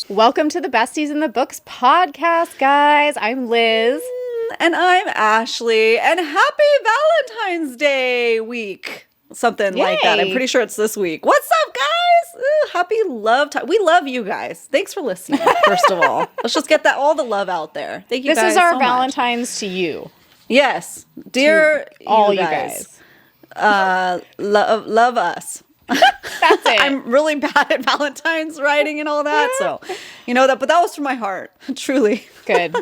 Welcome to the Besties in the Books podcast, guys. I'm Liz. And I'm Ashley. And happy Valentine's Day week. Something Yay. like that. I'm pretty sure it's this week. What's up, guys? Ooh, happy love time. We love you guys. Thanks for listening, first of all. Let's just get all the love out there. Thank you This guys is our so Valentine's much. to you. Yes. Dear All you you guys. guys. Love us. That's it. I'm really bad at Valentine's writing and all that, so you know that. But that was from my heart, truly. Good.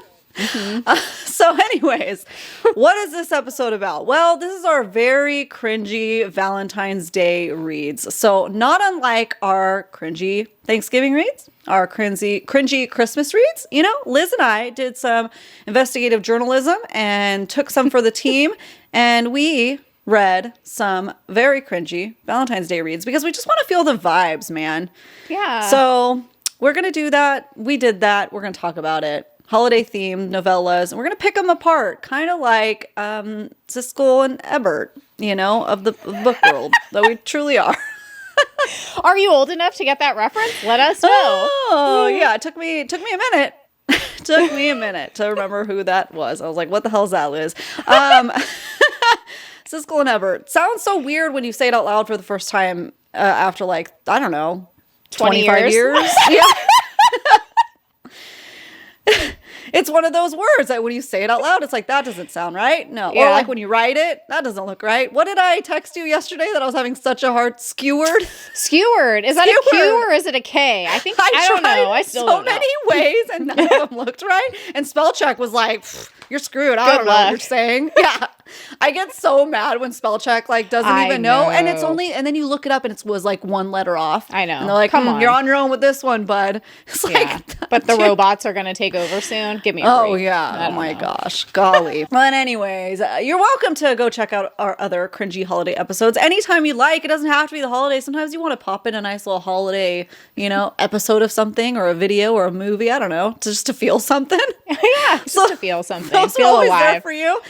So anyways, what is this episode about? Well, this is our very cringy Valentine's Day reads. So not unlike our cringy Thanksgiving reads, our cringy Christmas reads. You know, Liz and I did some investigative journalism and took some for the team, and we read some very cringy Valentine's Day reads because we just want to feel the vibes, man. Yeah. So we're going to do that. We did that. We're going to talk about it. Holiday themed novellas, and we're going to pick them apart, kind of like Siskel and Ebert, you know, of the book world, though we truly are. Are you old enough to get that reference? Let us know. Oh, yeah. It took me a minute. Took me a minute to remember who that was. I was like, what the hell is that, Liz? Siskel and Ebert. Sounds so weird when you say it out loud for the first time after, like, I don't know, 25 years. Yeah. It's one of those words that when you say it out loud, it's like, that doesn't sound right. No. Yeah. Or like when you write it, that doesn't look right. What did I text you yesterday that I was having such a hard skewered? Skewered. Is that a Q or is it a K? I think, I don't know. I still don't know. So many ways and none of them looked right. And spell check was like, you're screwed. I don't know what you're saying. Yeah. I get so mad when spell check like doesn't even know. And it's only, and then you look it up and it was like one letter off. I know. And they're like, come on, you're on your own with this one, bud. It's like, but the robots are going to take over soon. Give me a break. Oh, yeah. Oh, my gosh. Golly. But anyways, you're welcome to go check out our other cringy holiday episodes anytime you like. It doesn't have to be the holiday. Sometimes you want to pop in a nice little holiday, you know, episode of something or a video or a movie. I don't know. Just to feel something. Yeah. Just to feel something. Those Feel are always alive. there for you.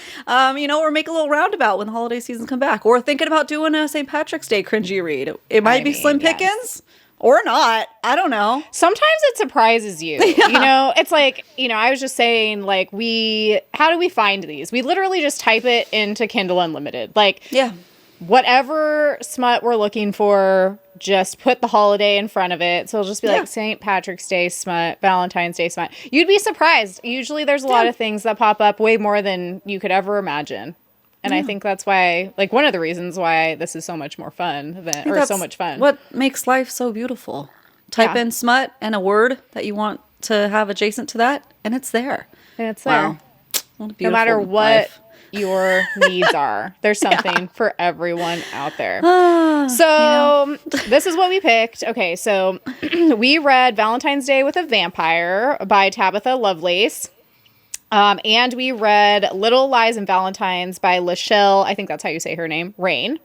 You know, or make a little roundabout when the holiday seasons come back. Or thinking about doing a St. Patrick's Day cringy read. It might be slim pickings. Or not. I don't know. Sometimes it surprises you. Yeah. You know, it's like, you know, I was just saying, like, how do we find these? We literally just type it into Kindle Unlimited. Like, yeah, whatever smut we're looking for, just put the holiday in front of it. So it'll just be like St. Patrick's Day smut, Valentine's Day smut. You'd be surprised. Usually there's a lot of things that pop up, way more than you could ever imagine. And I think that's why, like, one of the reasons why this is so much more fun so much fun. What makes life so beautiful. Type in smut and a word that you want to have adjacent to that, and it's there. And it's there. Wow. What a No beautiful matter what life. your needs are, there's something for everyone out there. So this is what we picked. Okay, so we read Valentine's Day with a Vampire by Tabitha Lovelace. And we read Little Lies and Valentines by Lashell, I think that's how you say her name, Rain.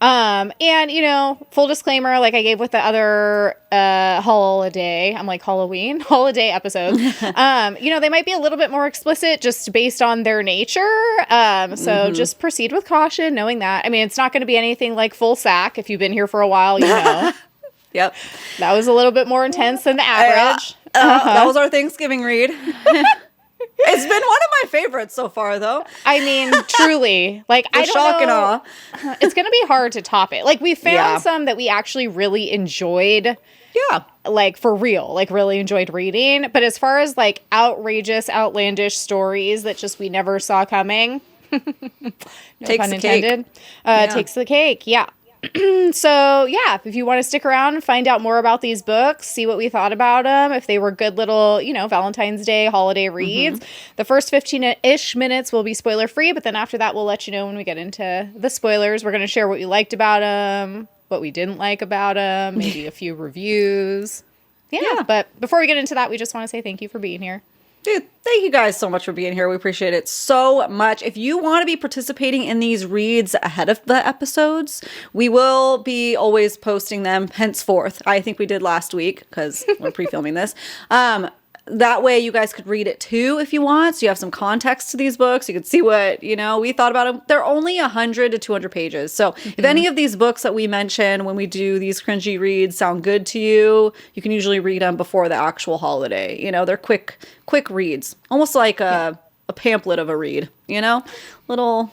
And, you know, full disclaimer, like I gave with the other holiday, I'm like Halloween, holiday episodes, you know, they might be a little bit more explicit just based on their nature. So just proceed with caution, knowing that. I mean, it's not going to be anything like full sack. If you've been here for a while, you know. Yep. That was a little bit more intense than the average. That was our Thanksgiving read. It's been one of my favorites so far, though. I mean, truly, like, I don't shock and know. awe. It's going to be hard to top it. Like, we found some that we actually really enjoyed. Yeah. Like, for real, like, really enjoyed reading. But as far as, like, outrageous, outlandish stories that just we never saw coming, no takes pun the intended, cake. Takes the cake. Yeah. So, yeah, if you want to stick around and find out more about these books, see what we thought about them, if they were good little, you know, Valentine's Day holiday reads, the first 15-ish minutes will be spoiler-free, but then after that, we'll let you know when we get into the spoilers. We're going to share what we liked about them, what we didn't like about them, maybe a few reviews. Yeah, but before we get into that, we just want to say thank you for being here. Dude, thank you guys so much for being here. We appreciate it so much. If you want to be participating in these reads ahead of the episodes, we will be always posting them henceforth. I think we did last week because we're pre-filming this. that way you guys could read it too if you want. So you have some context to these books. You can see what, we thought about them. They're only 100 to 200 pages. So if any of these books that we mention when we do these cringy reads sound good to you, you can usually read them before the actual holiday. They're quick reads. Almost like a pamphlet of a read, little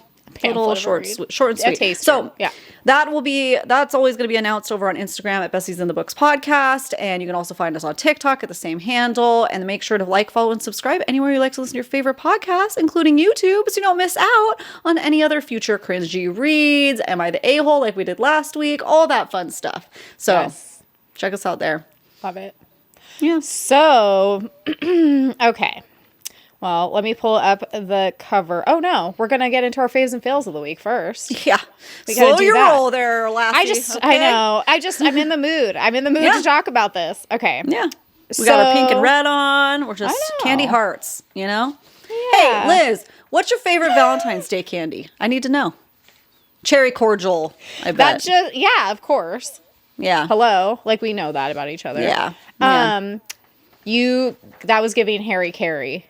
short and sweet. So yeah, that's always going to be announced over on Instagram at Besties in the Books podcast. And you can also find us on TikTok at the same handle. And make sure to like, follow, and subscribe anywhere you like to listen to your favorite podcasts, including YouTube, so you don't miss out on any other future cringy reads. Am I the a-hole like we did last week? All that fun stuff. So check us out there. Love it. Yeah. So, okay. Well, let me pull up the cover. Oh, no. We're going to get into our faves and fails of the week first. Yeah. Slow your roll there, Lassie. I know. I'm in the mood. I'm in the mood to talk about this. Okay. Yeah. We got our pink and red on. We're just candy hearts, Yeah. Hey, Liz, what's your favorite Valentine's Day candy? I need to know. Cherry cordial, I bet. Of course. Yeah. Hello. Like, we know that about each other. Yeah. That was giving Harry Carey.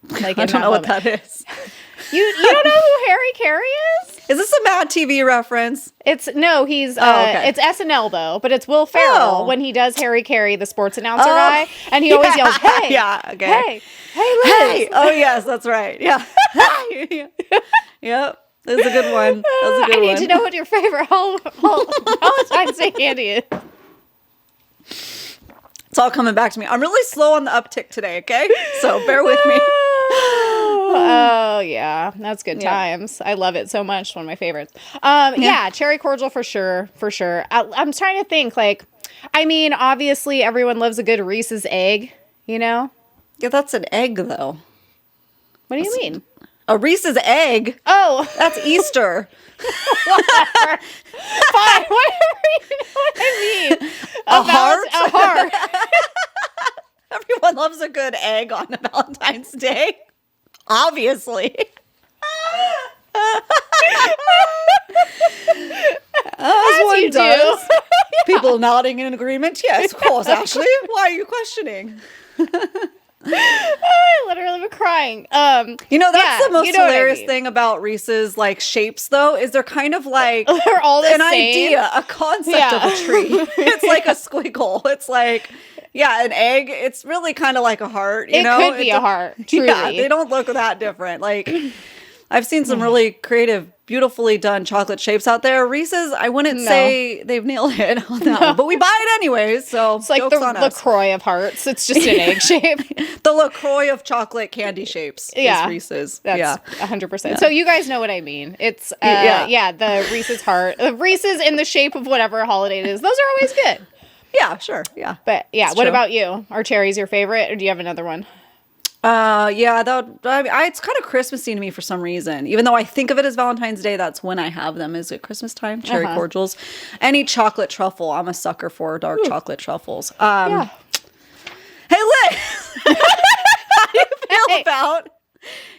Like, I don't know what that is. You don't know who Harry Carey is? Is this a Mad TV reference? It's SNL though, but it's Will Ferrell when he does Harry Carey, the sports announcer guy, and he always yells, "Hey, hey, Liz." Hey. Oh yes, that's right. Yeah. Hey. Yep. That's a good one. I need to know what your favorite Valentine's Day candy is. It's all coming back to me. I'm really slow on the uptick today, okay? So bear with me. Oh, yeah. That's good times. I love it so much. One of my favorites. Cherry cordial for sure. For sure. I'm trying to think, obviously everyone loves a good Reese's egg, Yeah, that's an egg, though. What do you mean? A Reese's egg? Oh. That's Easter. Whatever. Fine. Whatever. You know what I mean. A heart? A heart. Everyone loves a good egg on Valentine's Day. Obviously. As one does. People nodding in agreement. Yes, of course, Ashley. Why are you questioning? I literally been crying. That's the most hilarious thing about Reese's shapes, though, is they're kind of like they're all the an same. idea, a concept of a tree. It's like a squiggle. It's like an egg. It's really kind of like a heart. It could be a heart. Truly, they don't look that different. I've seen some really creative, beautifully done chocolate shapes out there. Reese's, I wouldn't say they've nailed it on that one, but we buy it anyways. So it's like the LaCroix of hearts. It's just an egg shape. The LaCroix of chocolate candy shapes is Reese's. That's 100%. So you guys know what I mean. It's the Reese's heart, Reese's in the shape of whatever holiday it is. Those are always good. Yeah, sure. Yeah. But what about you? Are cherries your favorite, or do you have another one? It's kind of Christmassy to me for some reason. Even though I think of it as Valentine's Day, that's when I have them, is at Christmas time. Cherry cordials. Any chocolate truffle. I'm a sucker for dark chocolate truffles. Hey, Liz! How do you feel about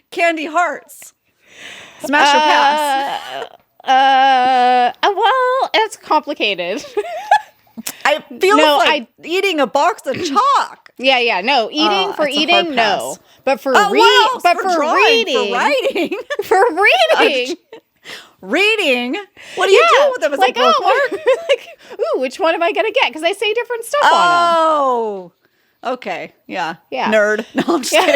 candy hearts? Smash or pass? Well, it's complicated. I feel like eating a box of chalk. No, eating, no. But for reading. Reading? What do you do with them as a bookmark? Which one am I going to get? Because they say different stuff on them. Oh, okay. Yeah. Nerd. No, I'm just kidding.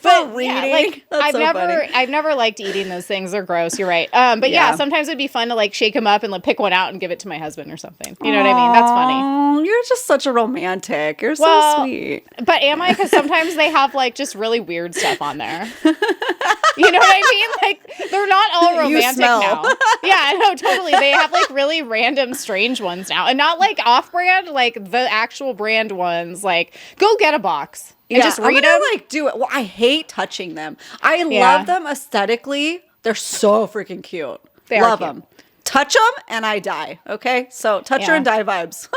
But reading. I've never liked eating those things. They're gross. You're right. But sometimes it'd be fun to shake them up and pick one out and give it to my husband or something. You know what I mean? That's funny. You're just such a romantic. You're so sweet. But am I? Because sometimes they have just really weird stuff on there. You know what I mean? They're not all romantic now. Yeah, no, totally. They have really random, strange ones now, and not off-brand, the actual brand ones. Go get a box. And just read them. Do it. Well, I hate touching them. I love them aesthetically. They're so freaking cute. They love are cute. them. Touch them and I die. Okay, so touch her and die vibes.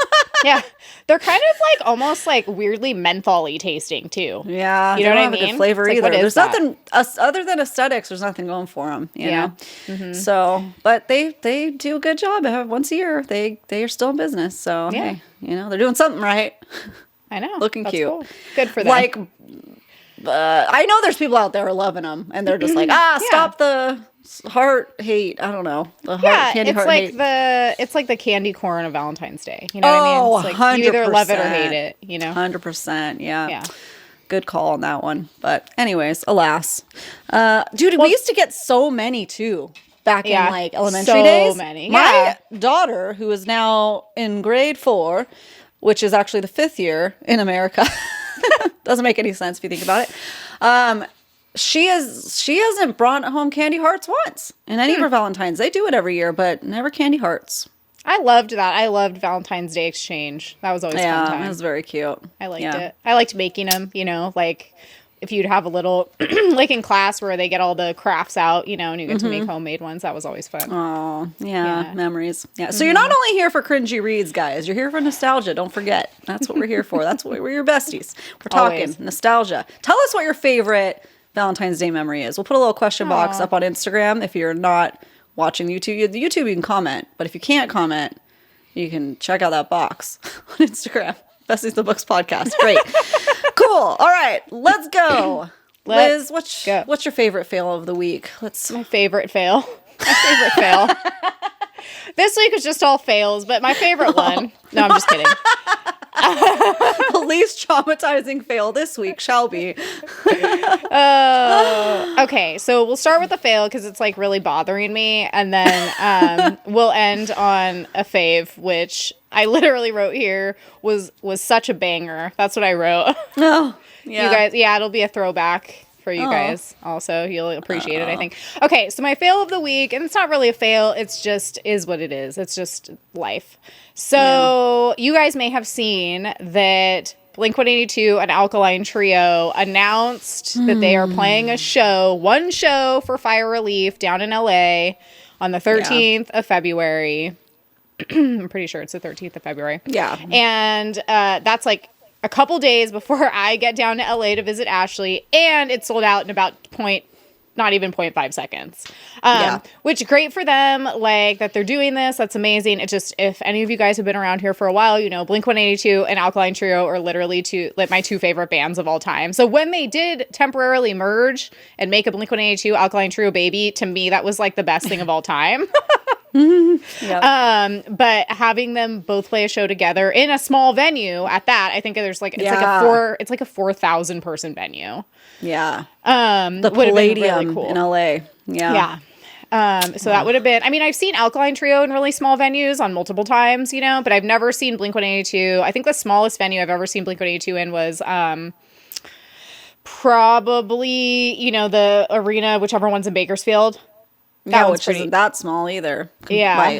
Yeah, they're kind of almost weirdly menthol-y tasting too. Yeah, you know what I mean? A good flavor either. There's nothing other than aesthetics. There's nothing going for them. You know. Mm-hmm. So, but they do a good job. Once a year, they are still in business. So hey, they're doing something right. I know. Looking That's cute. Cool. Good for them. Like, I know there's people out there loving them, and they're just like, stop the heart hate. I don't know. The heart, candy it's heart like hate. it's like the candy corn of Valentine's Day. You know what I mean? It's like you either love it or hate it, you know? 100%. Yeah. Yeah. Good call on that one. But anyways, alas. Dude, we used to get so many too. Back in like elementary days. So many. My daughter, who is now in grade 4, which is actually the 5th year in America. Doesn't make any sense if you think about it. She hasn't brought home candy hearts once in any of her Valentines. They do it every year, but never candy hearts. I loved that. I loved Valentine's Day exchange. That was always a fun time. It was very cute. I liked it. I liked making them, you know, like if you'd have a little, like in class where they get all the crafts out, you know, and you get to make homemade ones. That was always fun. Oh, yeah. Memories. Yeah. So you're not only here for cringy reads, guys. You're here for nostalgia. Don't forget. That's what we're here for. That's what we're your besties. We're talking Always. nostalgia. Tell us what your favorite Valentine's Day memory is. We'll put a little question box up on Instagram. If you're not watching YouTube, the YouTube you can comment. But if you can't comment, you can check out that box on Instagram. Besties the Books podcast. Great. Cool. All right. Let's go. Liz, what's your favorite fail of the week? My favorite fail. My favorite fail. This week was just all fails, but my favorite one. No, I'm just kidding. The least traumatizing fail this week shall be. Okay, so we'll start with the fail because it's like really bothering me, and then we'll end on a fave, which I literally wrote here was such a banger. That's what I wrote. Oh, yeah. You guys, it'll be a throwback for you guys. Also, you'll appreciate it, I think. Okay, so my fail of the week, and it's not really a fail. It's just is what it is. It's just life. So you guys may have seen that Blink-182 and Alkaline Trio announced that they are playing one show for Fire Relief down in LA on the 13th of February. I'm pretty sure it's the 13th of February. Yeah. And that's like a couple days before I get down to LA to visit Ashley, and it's sold out in about not even 0.5 seconds. Which great for them, like that they're doing this. That's amazing. It just, if any of you guys have been around here for a while, you know, Blink-182 and Alkaline Trio are literally my two favorite bands of all time. So when they did temporarily merge and make a Blink-182 Alkaline Trio baby, to me, that was like the best thing of all time. But having them both play a show together in a small venue at that, I think there's like, it's like a 4,000 person venue. Yeah. The Palladium really cool. in LA. Yeah. So that would have been, I mean, I've seen Alkaline Trio in really small venues on multiple times, you know, but I've never seen Blink-182. I think the smallest venue I've ever seen Blink-182 in was, probably, you know, the arena, whichever one's in Bakersfield. Which isn't that small either. Yeah.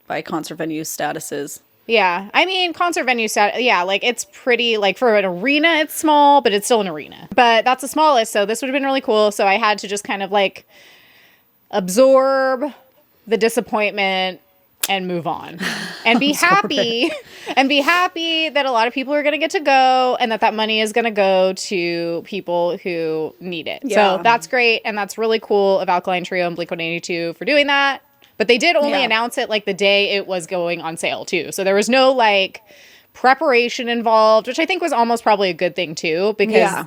By concert venue statuses. Yeah. I mean, concert venue like it's pretty, like for an arena, it's small, but it's still an arena. But that's the smallest, so this would have been really cool. So I had to just kind of like absorb the disappointment and move on and be happy that a lot of people are going to get to go and that money is going to go to people who need it. So that's great. And that's really cool of Alkaline Trio and Blink-182 for doing that. But they did only announce it like the day it was going on sale too. So there was no like preparation involved, which I think was almost probably a good thing too, because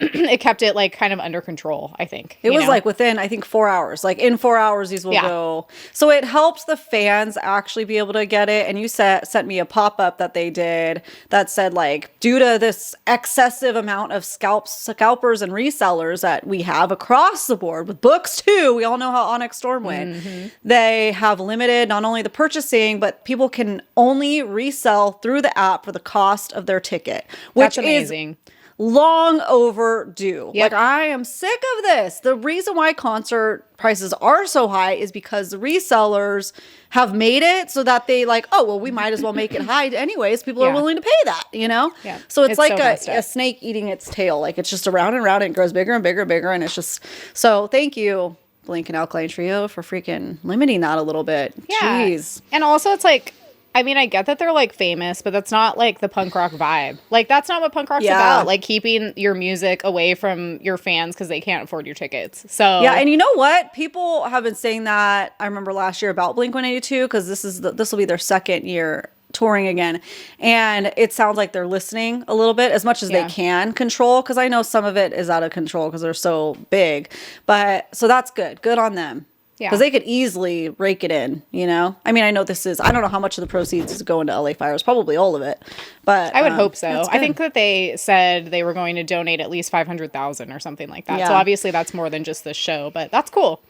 it kept it like kind of under control, I think. It was like within, I think, 4 hours. Like in 4 hours, these will go. So it helps the fans actually be able to get it. And you sent me a pop-up that they did that said like, due to this excessive amount of scalpers and resellers that we have across the board with books too. We all know how Onyx Storm went. They have limited not only the purchasing, but people can only resell through the app for the cost of their ticket, which That's amazing. Is long overdue. Like, I am sick of this. The reason why concert prices are so high is because the resellers have made it so that they like, oh, well, we might as well make it high anyways. People are willing to pay that, you know? Yeah. So it's like a snake eating its tail. Like, it's just around and around and it grows bigger and bigger and bigger. And it's just, so thank you, Blink and Alkaline Trio, for freaking limiting that a little bit. Yeah. Jeez. And also it's like, I mean, I get that they're like famous, but that's not like the punk rock vibe. Like, that's not what punk rock's about. Like, keeping your music away from your fans because they can't afford your tickets. So yeah, and you know what? People have been saying that. I remember last year about Blink-182 because this will be their second year touring again. And it sounds like they're listening a little bit as much as they can control, because I know some of it is out of control because they're so big. But so that's good. Good on them. Yeah. Because they could easily rake it in, you know? I mean, I know I don't know how much of the proceeds is going to LA Fires. Probably all of it. But I would hope so. I think that they said they were going to donate at least $500,000 or something like that. Yeah. So obviously that's more than just the show, but that's cool.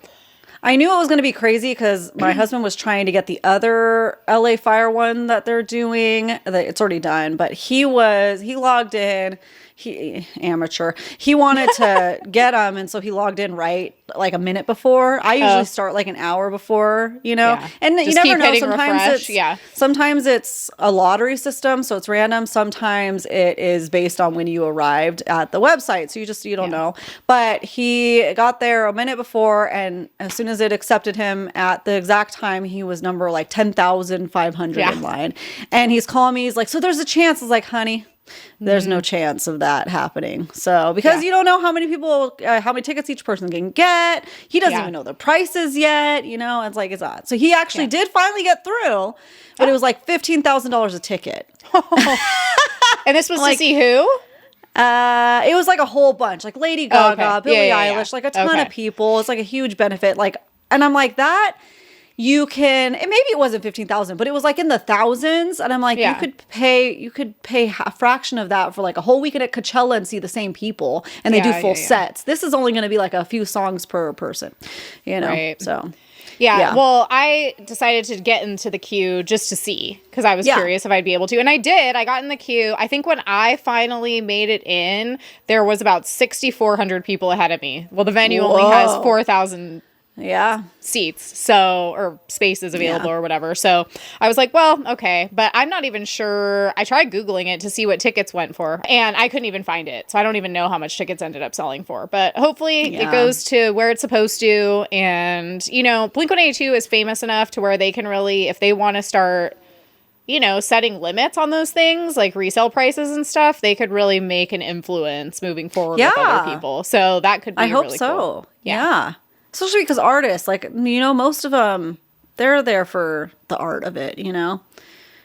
I knew it was going to be crazy because my husband was trying to get the other LA Fire one that they're doing. It's already done, but he logged in. Amateur. He wanted to get them, and so he logged in right like a minute before. I usually start like an hour before, you know. Yeah. And Just you never keep know. hitting Sometimes refresh. sometimes it's a lottery system, so it's random. Sometimes it is based on when you arrived at the website, so you don't know. But he got there a minute before, and as soon as it accepted him at the exact time, he was number like 10,500 in line. And he's calling me. He's like, "So there's a chance." I was like, "Honey, there's no chance of that happening." So because you don't know how many people, how many tickets each person can get. He doesn't even know the prices yet. You know, it's like, it's odd. So he actually did finally get through, but it was like $15,000 a ticket. And this was to see who? It was like a whole bunch, like Lady Gaga, Billie Eilish, like a ton of people. It's like a huge benefit. Like, and I'm like, that you can, and maybe it wasn't 15,000, but it was like in the thousands. And I'm like, you could pay a fraction of that for like a whole weekend at Coachella and see the same people, and they do full sets. This is only going to be like a few songs per person, you know? Right. So. Yeah, well, I decided to get into the queue just to see, because I was curious if I'd be able to. And I did. I got in the queue. I think when I finally made it in, there was about 6,400 people ahead of me. Well, the venue only has 4,000 seats, so, or spaces available or whatever. So I was like, well, okay, but I'm not even sure. I tried Googling it to see what tickets went for, and I couldn't even find it. So I don't even know how much tickets ended up selling for, but hopefully it goes to where it's supposed to. And, you know, Blink-182 is famous enough to where they can really, if they want to start, you know, setting limits on those things, like resale prices and stuff, they could really make an influence moving forward with other people. So that could be really cool. Yeah. Especially because artists, like, you know, most of them, they're there for the art of it, you know?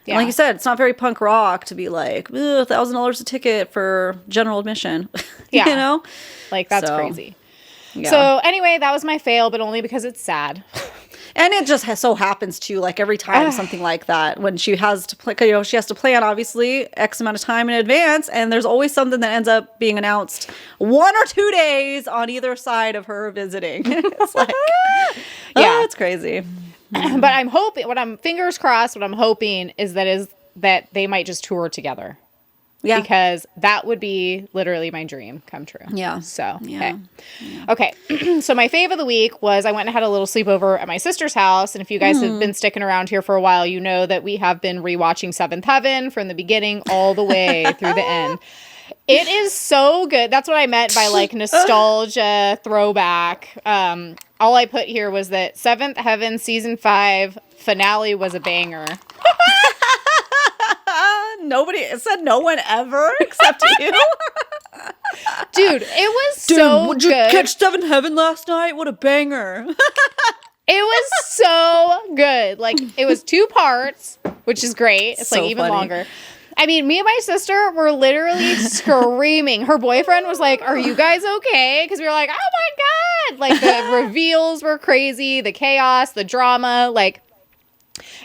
Yeah. And like you said, it's not very punk rock to be like, $1,000 a ticket for general admission. You know? Like, that's crazy. Yeah. So anyway, that was my fail, but only because it's sad. And it just so happens to, like, every time something like that, when she has to play, you know, she has to plan, obviously, X amount of time in advance, and there's always something that ends up being announced 1 or 2 days on either side of her visiting. It's like, it's crazy. But I'm hoping, fingers crossed, what I'm hoping is that they might just tour together. Yeah. Because that would be literally my dream come true. Yeah. So, okay. So my fave of the week was I went and had a little sleepover at my sister's house. And if you guys have been sticking around here for a while, you know that we have been rewatching Seventh Heaven from the beginning all the way through the end. It is so good. That's what I meant by like nostalgia throwback. All I put here was that Seventh Heaven season 5 finale was a banger. Nobody said no one ever except you. Dude, it was so would good. You catch Seventh Heaven last night? What a banger. It was so good. Like, it was 2 parts, which is great. It's so like even longer. I mean, me and my sister were literally screaming. Her boyfriend was like, "Are you guys okay?" Because we were like, "Oh my God." Like, the reveals were crazy, the chaos, the drama. Like,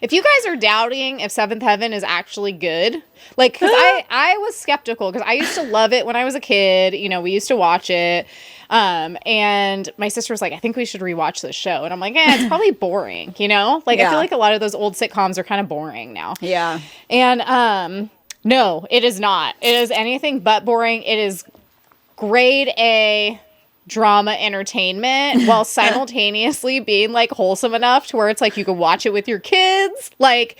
if you guys are doubting if Seventh Heaven is actually good, like, because I was skeptical because I used to love it when I was a kid. You know, we used to watch it. And my sister was like, "I think we should rewatch this show." And I'm like, it's probably boring, you know? Like, I feel like a lot of those old sitcoms are kind of boring now. Yeah. And no, it is not. It is anything but boring. It is grade A drama entertainment while simultaneously being like wholesome enough to where it's like you can watch it with your kids. Like,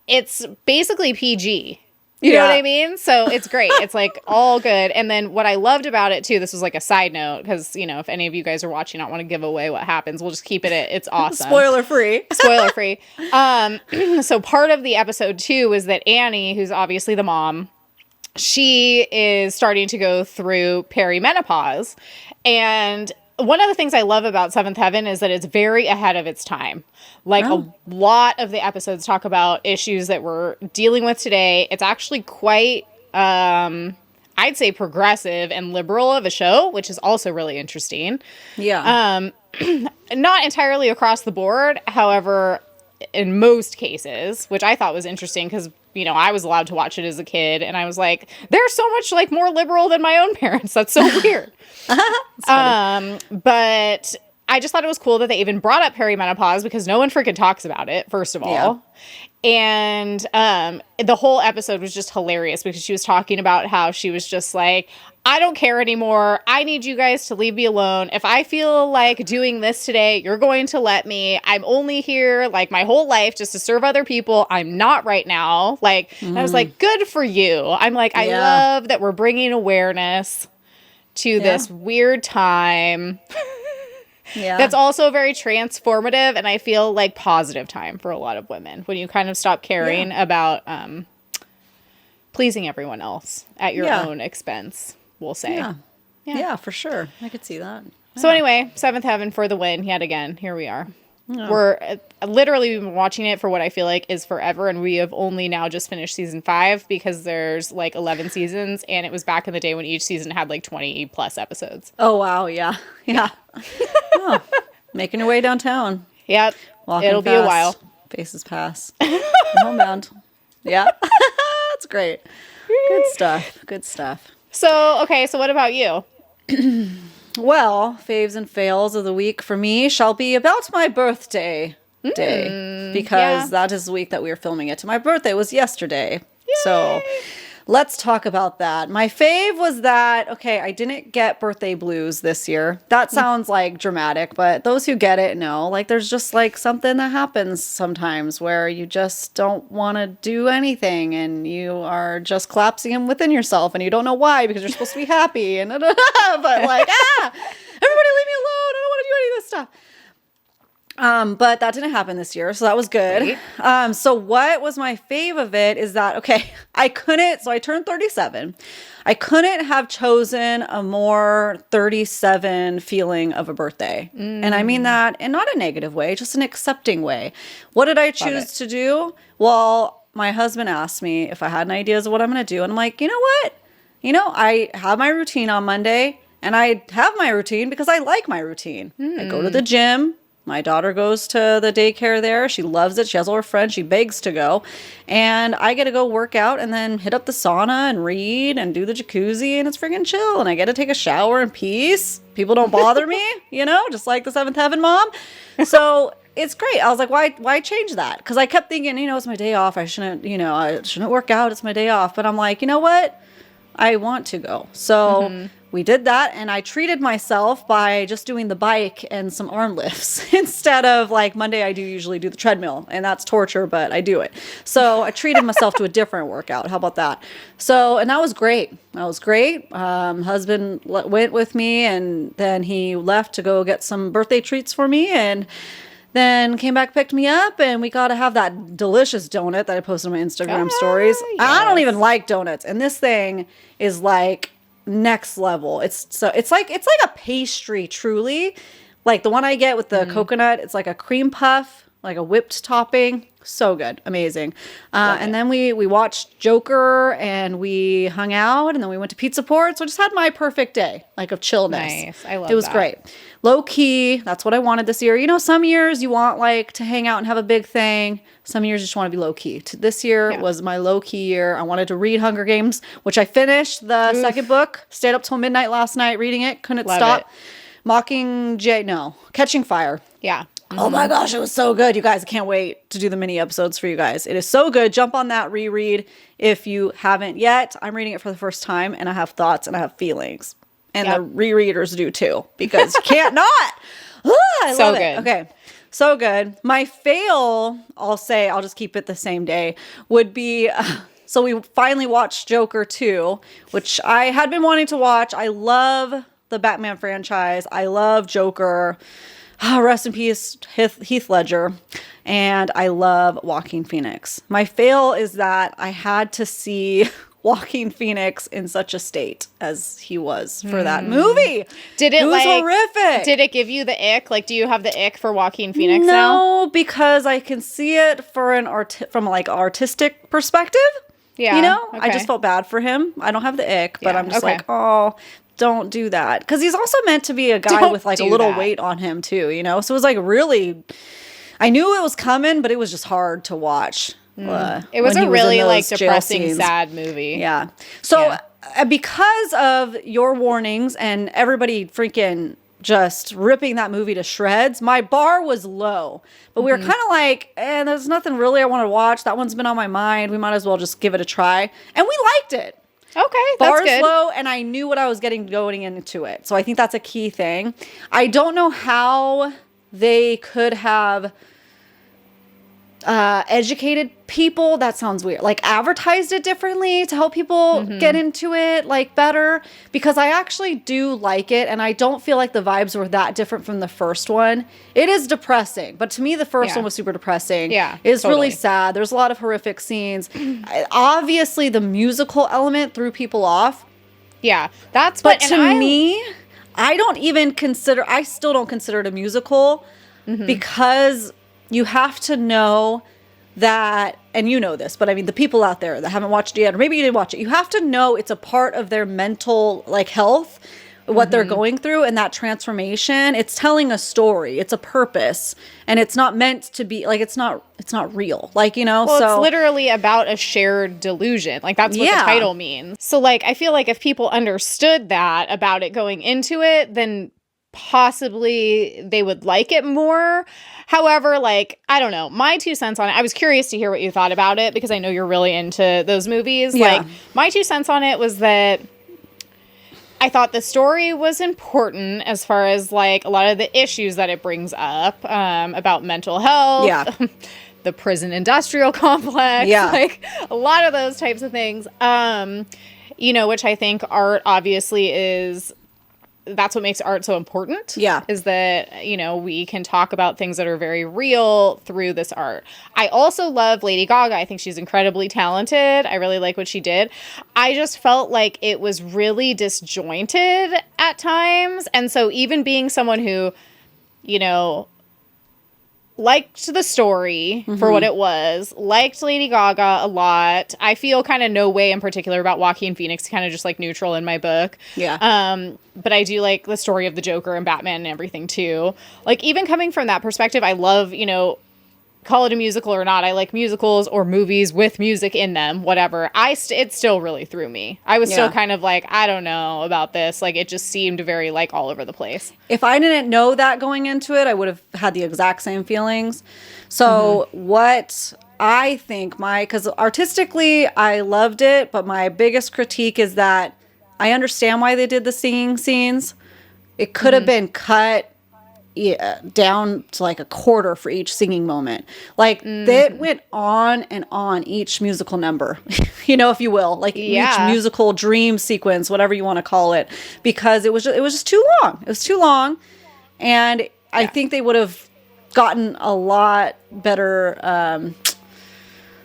it's basically PG. You know what I mean? So it's great. It's like all good. And then what I loved about it too, this was like a side note, because, you know, if any of you guys are watching, I don't want to give away what happens. We'll just keep it at, it's awesome. Spoiler free. Spoiler free. So part of the episode too is that Annie, who's obviously the mom, she is starting to go through perimenopause. And one of the things I love about Seventh Heaven is that it's very ahead of its time. Like a lot of the episodes talk about issues that we're dealing with today. It's actually quite, I'd say, progressive and liberal of a show, which is also really interesting. Yeah. Not entirely across the board. However, in most cases, which I thought was interesting because, you know, I was allowed to watch it as a kid and I was like, they're so much like more liberal than my own parents. That's so weird. But I just thought it was cool that they even brought up perimenopause because no one freaking talks about it, first of all. Yeah. And the whole episode was just hilarious because she was talking about how she was just like, I don't care anymore. I need you guys to leave me alone. If I feel like doing this today, you're going to let me. I'm only here like my whole life just to serve other people. I'm not right now. Like, and I was like, good for you. I'm like, I love that we're bringing awareness to this weird time. That's also very transformative and I feel like positive time for a lot of women when you kind of stop caring about pleasing everyone else at your own expense, we'll say. Yeah, for sure. I could see that. So anyway, Seventh Heaven for the win yet again. Here we are. We're literally been watching it for what I feel like is forever, and we have only now just finished season 5 because there's like 11 seasons, and it was back in the day when each season had like 20 plus episodes. Oh, wow. Yeah. Making your way downtown. Yep. It'll be a while. Faces pass. Homebound. Yeah. That's great. Good stuff. So, okay. So what about you? Well, faves and fails of the week for me shall be about my birthday day because that is the week that we are filming it. My birthday was yesterday. Yay! So let's talk about that. My fave was that, okay, I didn't get birthday blues this year. That sounds like dramatic, but those who get it know, like there's just like something that happens sometimes where you just don't want to do anything and you are just collapsing within yourself and you don't know why because you're supposed to be happy and but like, everybody leave me alone. I don't want to do any of this stuff. But that didn't happen this year, so that was good. So what was my fave of it is that, okay, I turned 37. I couldn't have chosen a more 37 feeling of a birthday. And I mean that in not a negative way, just an accepting way. What did I choose to do? Well, my husband asked me if I had any ideas of what I'm going to do. And I'm like, you know what? I have my routine on Monday, and I have my routine because I like my routine. I go to the gym. My daughter goes to the daycare there. She loves it. She has all her friends. She begs to go. And I get to go work out and then hit up the sauna and read and do the jacuzzi. And it's freaking chill. And I get to take a shower in peace. People don't bother me, just like the Seventh Heaven mom. So it's great. I was like, why change that? Because I kept thinking, it's my day off. I shouldn't work out. It's my day off. But I'm like, you know what? I want to go. So we did that, and I treated myself by just doing the bike and some arm lifts instead of like Monday. I usually do the treadmill, and that's torture, but I do it. So I treated myself to a different workout. How about that? So, and that was great. Husband went with me, and then he left to go get some birthday treats for me, and then came back, picked me up, and we got to have that delicious donut that I posted on my Instagram stories. Yes. I don't even like donuts, and this thing is like next level. It's like a pastry, truly. Like the one I get with the coconut, it's like a cream puff, like a whipped topping. So good. Amazing. And then we watched Joker and we hung out and then we went to Pizza Port. So I just had my perfect day, like of chillness. Nice. I love it. It was great. Low key. That's what I wanted this year. Some years you want like to hang out and have a big thing. Some years you just want to be low key. This year was my low key year. I wanted to read Hunger Games, which I finished the second book. Stayed up till midnight last night reading it. Couldn't stop. Catching Fire. Yeah. Oh my gosh, it was so good. You guys, I can't wait to do the mini episodes for you guys. It is so good. Jump on that reread if you haven't yet. I'm reading it for the first time and I have thoughts and I have feelings. And the rereaders do too, because you can't not. I love it. Okay. So good. My fail, I'll just keep it the same day, would be, so we finally watched Joker 2, which I had been wanting to watch. I love the Batman franchise. I love Joker. Rest in peace, Heath Ledger. And I love Joaquin Phoenix. My fail is that I had to see Joaquin Phoenix in such a state as he was for that movie. It was horrific. Did it give you the ick? Like, do you have the ick for Joaquin Phoenix now? No, because I can see it from like artistic perspective. Yeah. You know, okay. I just felt bad for him. I don't have the ick, but Yeah, I'm just okay. like, oh, don't do that. Because he's also meant to be a guy with like a little weight on him too, you know? So it was like really, I knew it was coming, but it was just hard to watch. It was a really like depressing, sad movie. Yeah. So because of your warnings and everybody freaking just ripping that movie to shreds, my bar was low. But we were kind of like, there's nothing really I want to watch. That one's been on my mind. We might as well just give it a try. And we liked it. Okay, that's Bar's good. low, and I knew what I was going into it. So I think that's a key thing. I don't know how they could have educated people. That sounds weird. Like advertised it differently to help people get into it like better, because I actually do like it, and I don't feel like the vibes were that different from the first one. It is depressing, but to me the first one was super depressing. Yeah, it's totally. really sad. There's a lot of horrific scenes. Obviously the musical element threw people off. Yeah, that's but to me, I still don't consider it a musical because you have to know that, and you know this, but I mean, the people out there that haven't watched it yet, or maybe you didn't watch it, you have to know it's a part of their mental like health, what they're going through, and that transformation. It's telling a story, it's a purpose, and it's not meant to be like, it's not real, like, you know. Well, so it's literally about a shared delusion. Like that's what the title means. So like, I feel like if people understood that about it going into it, then possibly they would like it more. However, like, I don't know, my 2 cents on it, I was curious to hear what you thought about it because I know you're really into those movies. Yeah. Like, my 2 cents on it was that I thought the story was important as far as like a lot of the issues that it brings up about mental health, the prison industrial complex, like a lot of those types of things, you know, which I think art obviously is, that's what makes art so important. Yeah. Is that, you know, we can talk about things that are very real through this art. I also love Lady Gaga. I think she's incredibly talented. I really like what she did. I just felt like it was really disjointed at times. And so even being someone who, you know, liked the story for what it was, liked Lady Gaga a lot. I feel kind of no way in particular about Joaquin Phoenix, kind of just like neutral in my book. Yeah. But I do like the story of the Joker and Batman and everything too. Like even coming from that perspective, I love, you know, call it a musical or not, I like musicals or movies with music in them, whatever. It still really threw me. I was still kind of like, I don't know about this. Like, it just seemed very, like, all over the place. If I didn't know that going into it, I would have had the exact same feelings. So what I think because artistically, I loved it, but my biggest critique is that I understand why they did the singing scenes. It could have been cut down to like a quarter for each singing moment. Like that went on and on each musical number, you know, if you will, like each musical dream sequence, whatever you want to call it, because it was just too long. It was too long. And I think they would have gotten a lot better.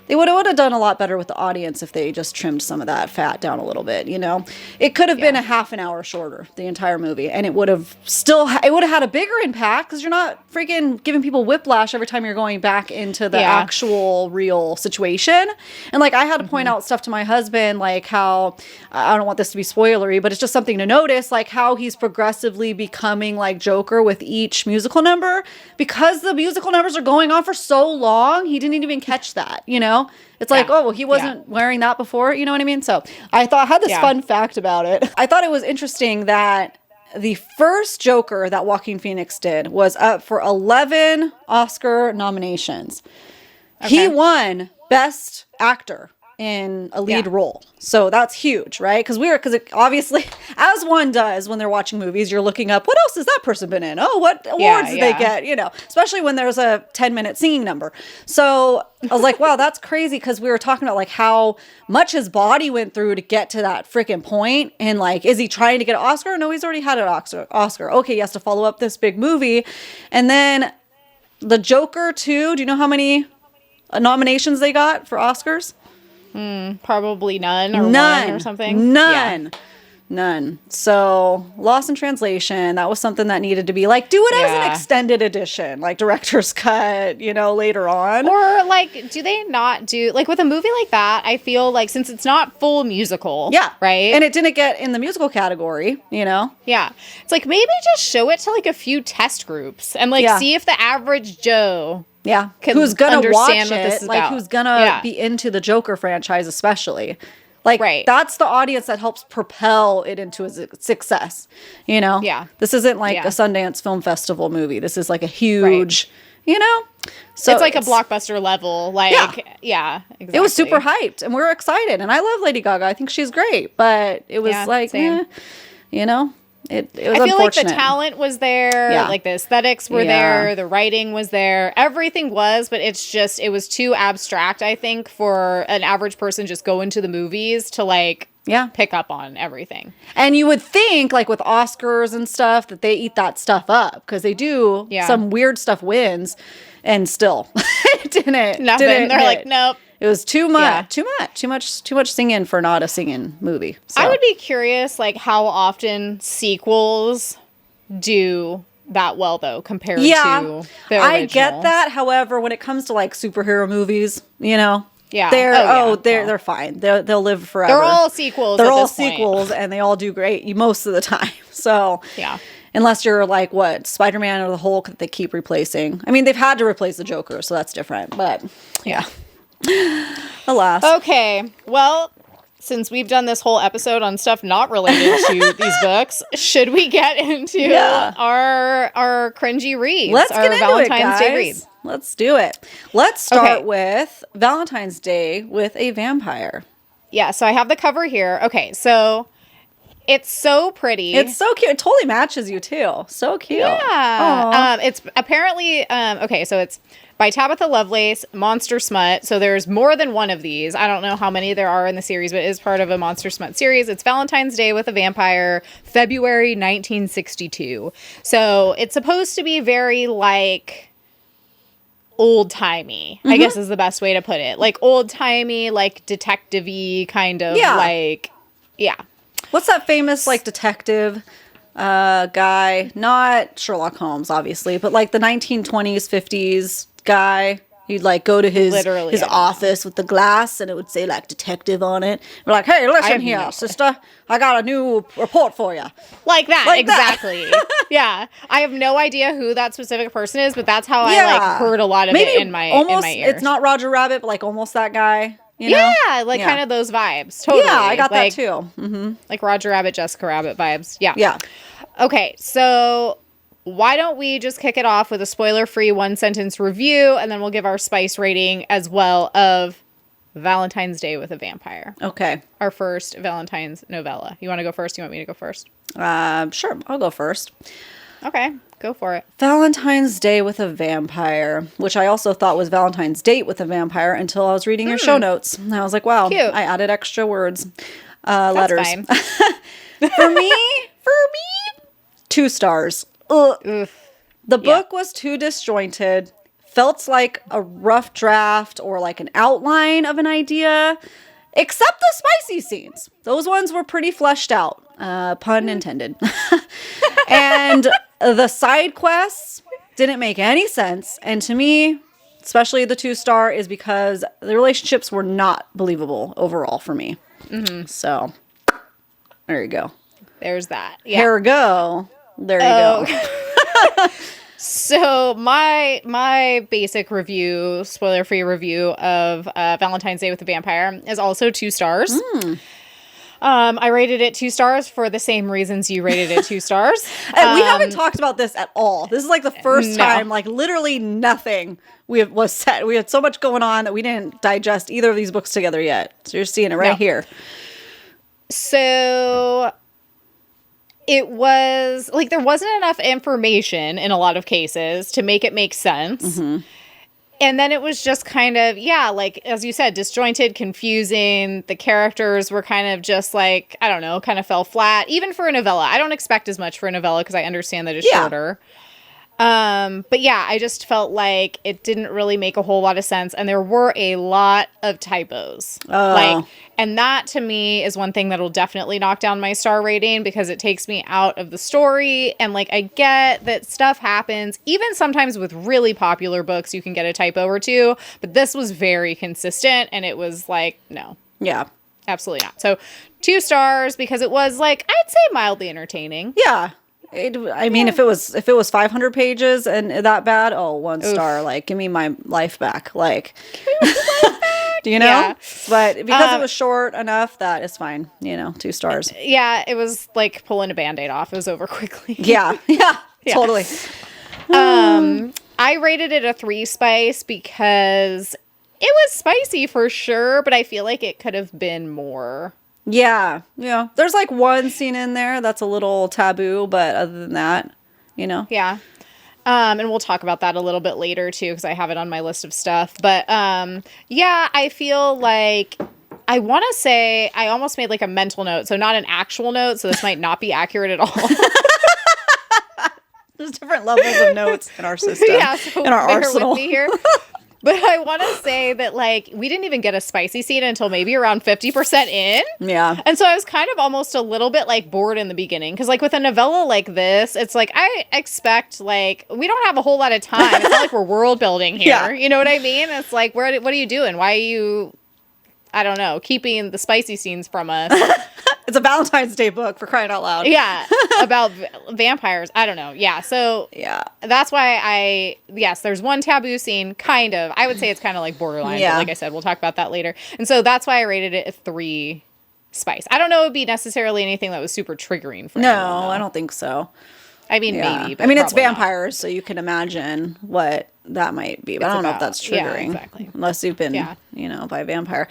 They would have done a lot better with the audience if they just trimmed some of that fat down a little bit, you know? It could have been a half an hour shorter, the entire movie, and it would have had a bigger impact because you're not freaking giving people whiplash every time you're going back into the actual real situation. And like, I had to point out stuff to my husband, like how, I don't want this to be spoilery, but it's just something to notice, like how he's progressively becoming like Joker with each musical number, because the musical numbers are going on for so long, he didn't even catch that, you know? It's like, oh, well, he wasn't wearing that before. You know what I mean? So I had this fun fact about it. I thought it was interesting that the first Joker that Joaquin Phoenix did was up for 11 Oscar nominations. Okay. He won Best Actor in a lead role. So that's huge, right? Because obviously, as one does when they're watching movies, you're looking up, what else has that person been in? Oh, what awards did they get? You know, especially when there's a 10-minute singing number. So I was like, wow, that's crazy, because we were talking about like how much his body went through to get to that freaking point. And like, is he trying to get an Oscar? No, he's already had an Oscar. Okay, he has to follow up this big movie. And then the Joker too, do you know how many nominations they got for Oscars? Probably none or one or something. None. So Lost in Translation, that was something that needed to be like, do it as an extended edition, like director's cut, later on. Or like, do they not do, like with a movie like that, I feel like since it's not full musical. Yeah. Right. And it didn't get in the musical category, Yeah. It's like, maybe just show it to like a few test groups and like see if the average Joe. Yeah. Can who's going to watch understand what this it. is Like about. who's going to be into the Joker franchise, especially. Like, that's the audience that helps propel it into a success, Yeah. This isn't like a Sundance Film Festival movie. This is like a huge, So it's like a blockbuster level. Like, exactly. It was super hyped and we're excited. And I love Lady Gaga. I think she's great. But it was it was I feel like the unfortunate. talent was there, like the aesthetics were there, the writing was there, everything was, but it was too abstract, I think, for an average person just going to the movies to like pick up on everything. And you would think like with Oscars and stuff that they eat that stuff up because they do. Some weird stuff wins and still it didn't. Nothing. They're hit. Like, nope. It was too much, too much singing for not a singing movie. So. I would be curious, like, how often sequels do that well, though, compared to the original. I get that. However, when it comes to like superhero movies, they're fine. They'll live forever. They're all sequels. They're all sequels, and they all do great most of the time. So unless you're like Spider-Man or the Hulk that they keep replacing. I mean, they've had to replace the Joker, so that's different. But alas. Okay, well, since we've done this whole episode on stuff not related to these books, should we get into our cringy reads? Let's get into Valentine's it, Day reads. Let's do it. Let's start with Valentine's Day with a Vampire. Yeah, so I have the cover here. Okay, so it's so pretty. It's so cute. It totally matches you too. So cute. Yeah. It's apparently so it's by Tabitha Lovelace, Monster Smut. So there's more than one of these. I don't know how many there are in the series, but it is part of a Monster Smut series. It's Valentine's Day with a Vampire, February 1962. So it's supposed to be very like old-timey, I guess is the best way to put it. Like old-timey, like detective-y kind of like What's that famous like detective guy? Not Sherlock Holmes, obviously, but like the 1920s, 50s guy. He'd like go to his office with the glass and it would say like detective on it. We're like, hey, listen here, sister. I got a new report for you. Like that, exactly. Yeah. I have no idea who that specific person is, but that's how I like heard a lot of it in my ears. It's not Roger Rabbit, but like almost that guy. Yeah, like kind of those vibes. Totally. Yeah, I got that too. Mm-hmm. Like Roger Rabbit, Jessica Rabbit vibes. Yeah. Yeah. Okay, so why don't we just kick it off with a spoiler-free one-sentence review, and then we'll give our spice rating as well of Valentine's Day with a Vampire. Okay. Our first Valentine's novella. You want to go first? You want me to go first? Sure. I'll go first. Okay, go for it. Valentine's Day with a Vampire, which I also thought was Valentine's Date with a Vampire until I was reading your show notes. And I was like, wow, cute. I added extra words, That's letters. fine. For me, 2 stars. Ugh. The book was too disjointed. Felt like a rough draft or like an outline of an idea, except the spicy scenes. Those ones were pretty fleshed out. Pun intended. And the side quests didn't make any sense. And to me, especially the 2-star, is because the relationships were not believable overall for me. Mm-hmm. So, there you go. There's that. Yeah. There we go. There you go. So my basic review, spoiler-free review of Valentine's Day with the Vampire is also 2 stars. I rated it 2 stars for the same reasons you rated it 2 stars. And we haven't talked about this at all. This is like the first time, like literally nothing was said. We had so much going on that we didn't digest either of these books together yet. So you're seeing it right here. So it was like there wasn't enough information in a lot of cases to make it make sense. Mm-hmm. And then it was just kind of, like, as you said, disjointed, confusing. The characters were kind of just like, I don't know, kind of fell flat. Even for a novella. I don't expect as much for a novella because I understand that it's shorter. But yeah, I just felt like it didn't really make a whole lot of sense. And there were a lot of typos. And that to me is one thing that'll definitely knock down my star rating because it takes me out of the story. And like, I get that stuff happens. Even sometimes with really popular books, you can get a typo or two. But this was very consistent. And it was like, no. Yeah. Absolutely not. So 2 stars because it was like, I'd say mildly entertaining. Yeah. I mean, if it was 500 pages and that bad, 1 star. Like, give me my life back. Like, do you know? Yeah. But because it was short enough, that is fine. 2 stars. Yeah, it was like pulling a Band-Aid off. It was over quickly. Yeah, totally. I rated it a 3 spice because it was spicy for sure, but I feel like it could have been more. Yeah. There's like one scene in there that's a little taboo, but other than that, Yeah. And we'll talk about that a little bit later too, because I have it on my list of stuff. But yeah, I feel like I want to say I almost made like a mental note, so not an actual note. So this might not be accurate at all. There's different levels of notes in our system. Yeah, so in our arsenal. With me here. But I want to say that, like, we didn't even get a spicy scene until maybe around 50% in. Yeah. And so I was kind of almost a little bit, like, bored in the beginning. Because, like, with a novella like this, it's like, I expect, like, we don't have a whole lot of time. It's not like we're world building here. Yeah. You know what I mean? It's like, what are you doing? Why are you, I don't know, keeping the spicy scenes from us? It's a Valentine's Day book, for crying out loud. Yeah, about vampires. I don't know. Yeah, so yeah, that's why there's one taboo scene, kind of. I would say it's kind of like borderline. Yeah. But like I said, we'll talk about that later. And so that's why I rated it a 3 spice. I don't know it would be necessarily anything that was super triggering for anyone, though. I don't think so. I mean, maybe. But I mean, it's vampires, not. So you can imagine what that might be. But I don't know if that's triggering. Yeah, exactly. Unless you've been, by a vampire.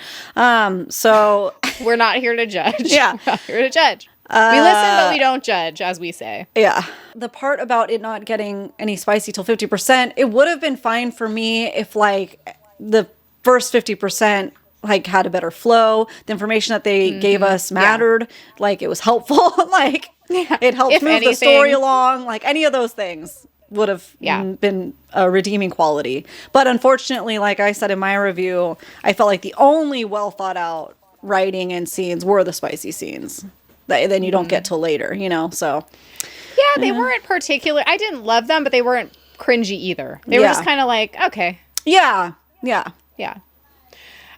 So we're not here to judge. Yeah. We're not here to judge. We listen, but we don't judge, as we say. Yeah. The part about it not getting any spicy till 50%, it would have been fine for me if, like, the first 50%, like, had a better flow. The information that they gave us mattered. Yeah. Like, it was helpful. Like, it helped move the story along. Like, any of those things would have been a redeeming quality. But unfortunately, like I said in my review, I felt like the only well thought out writing and scenes were the spicy scenes that then you don't get till later, so. Yeah, they weren't particular. I didn't love them, but they weren't cringy either. They were just kind of like, okay. Yeah. Okay,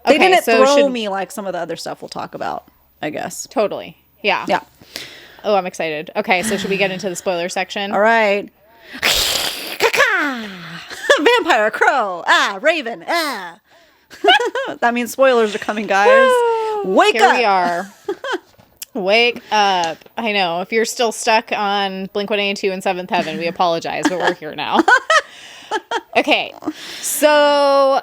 they didn't throw me like some of the other stuff we'll talk about, I guess. Totally. Yeah. Oh, I'm excited. Okay, so should we get into the spoiler section? All right. Vampire, crow, raven, That means spoilers are coming, guys. Wake up. Here we are. Wake up. I know. If you're still stuck on Blink-182 and Seventh Heaven, we apologize, but we're here now. Okay. So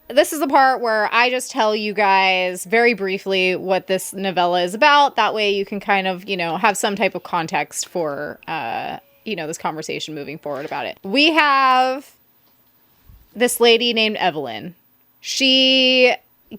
this is the part where I just tell you guys very briefly what this novella is about. That way you can kind of, have some type of context for, this conversation moving forward about it. We have this lady named Evelyn. She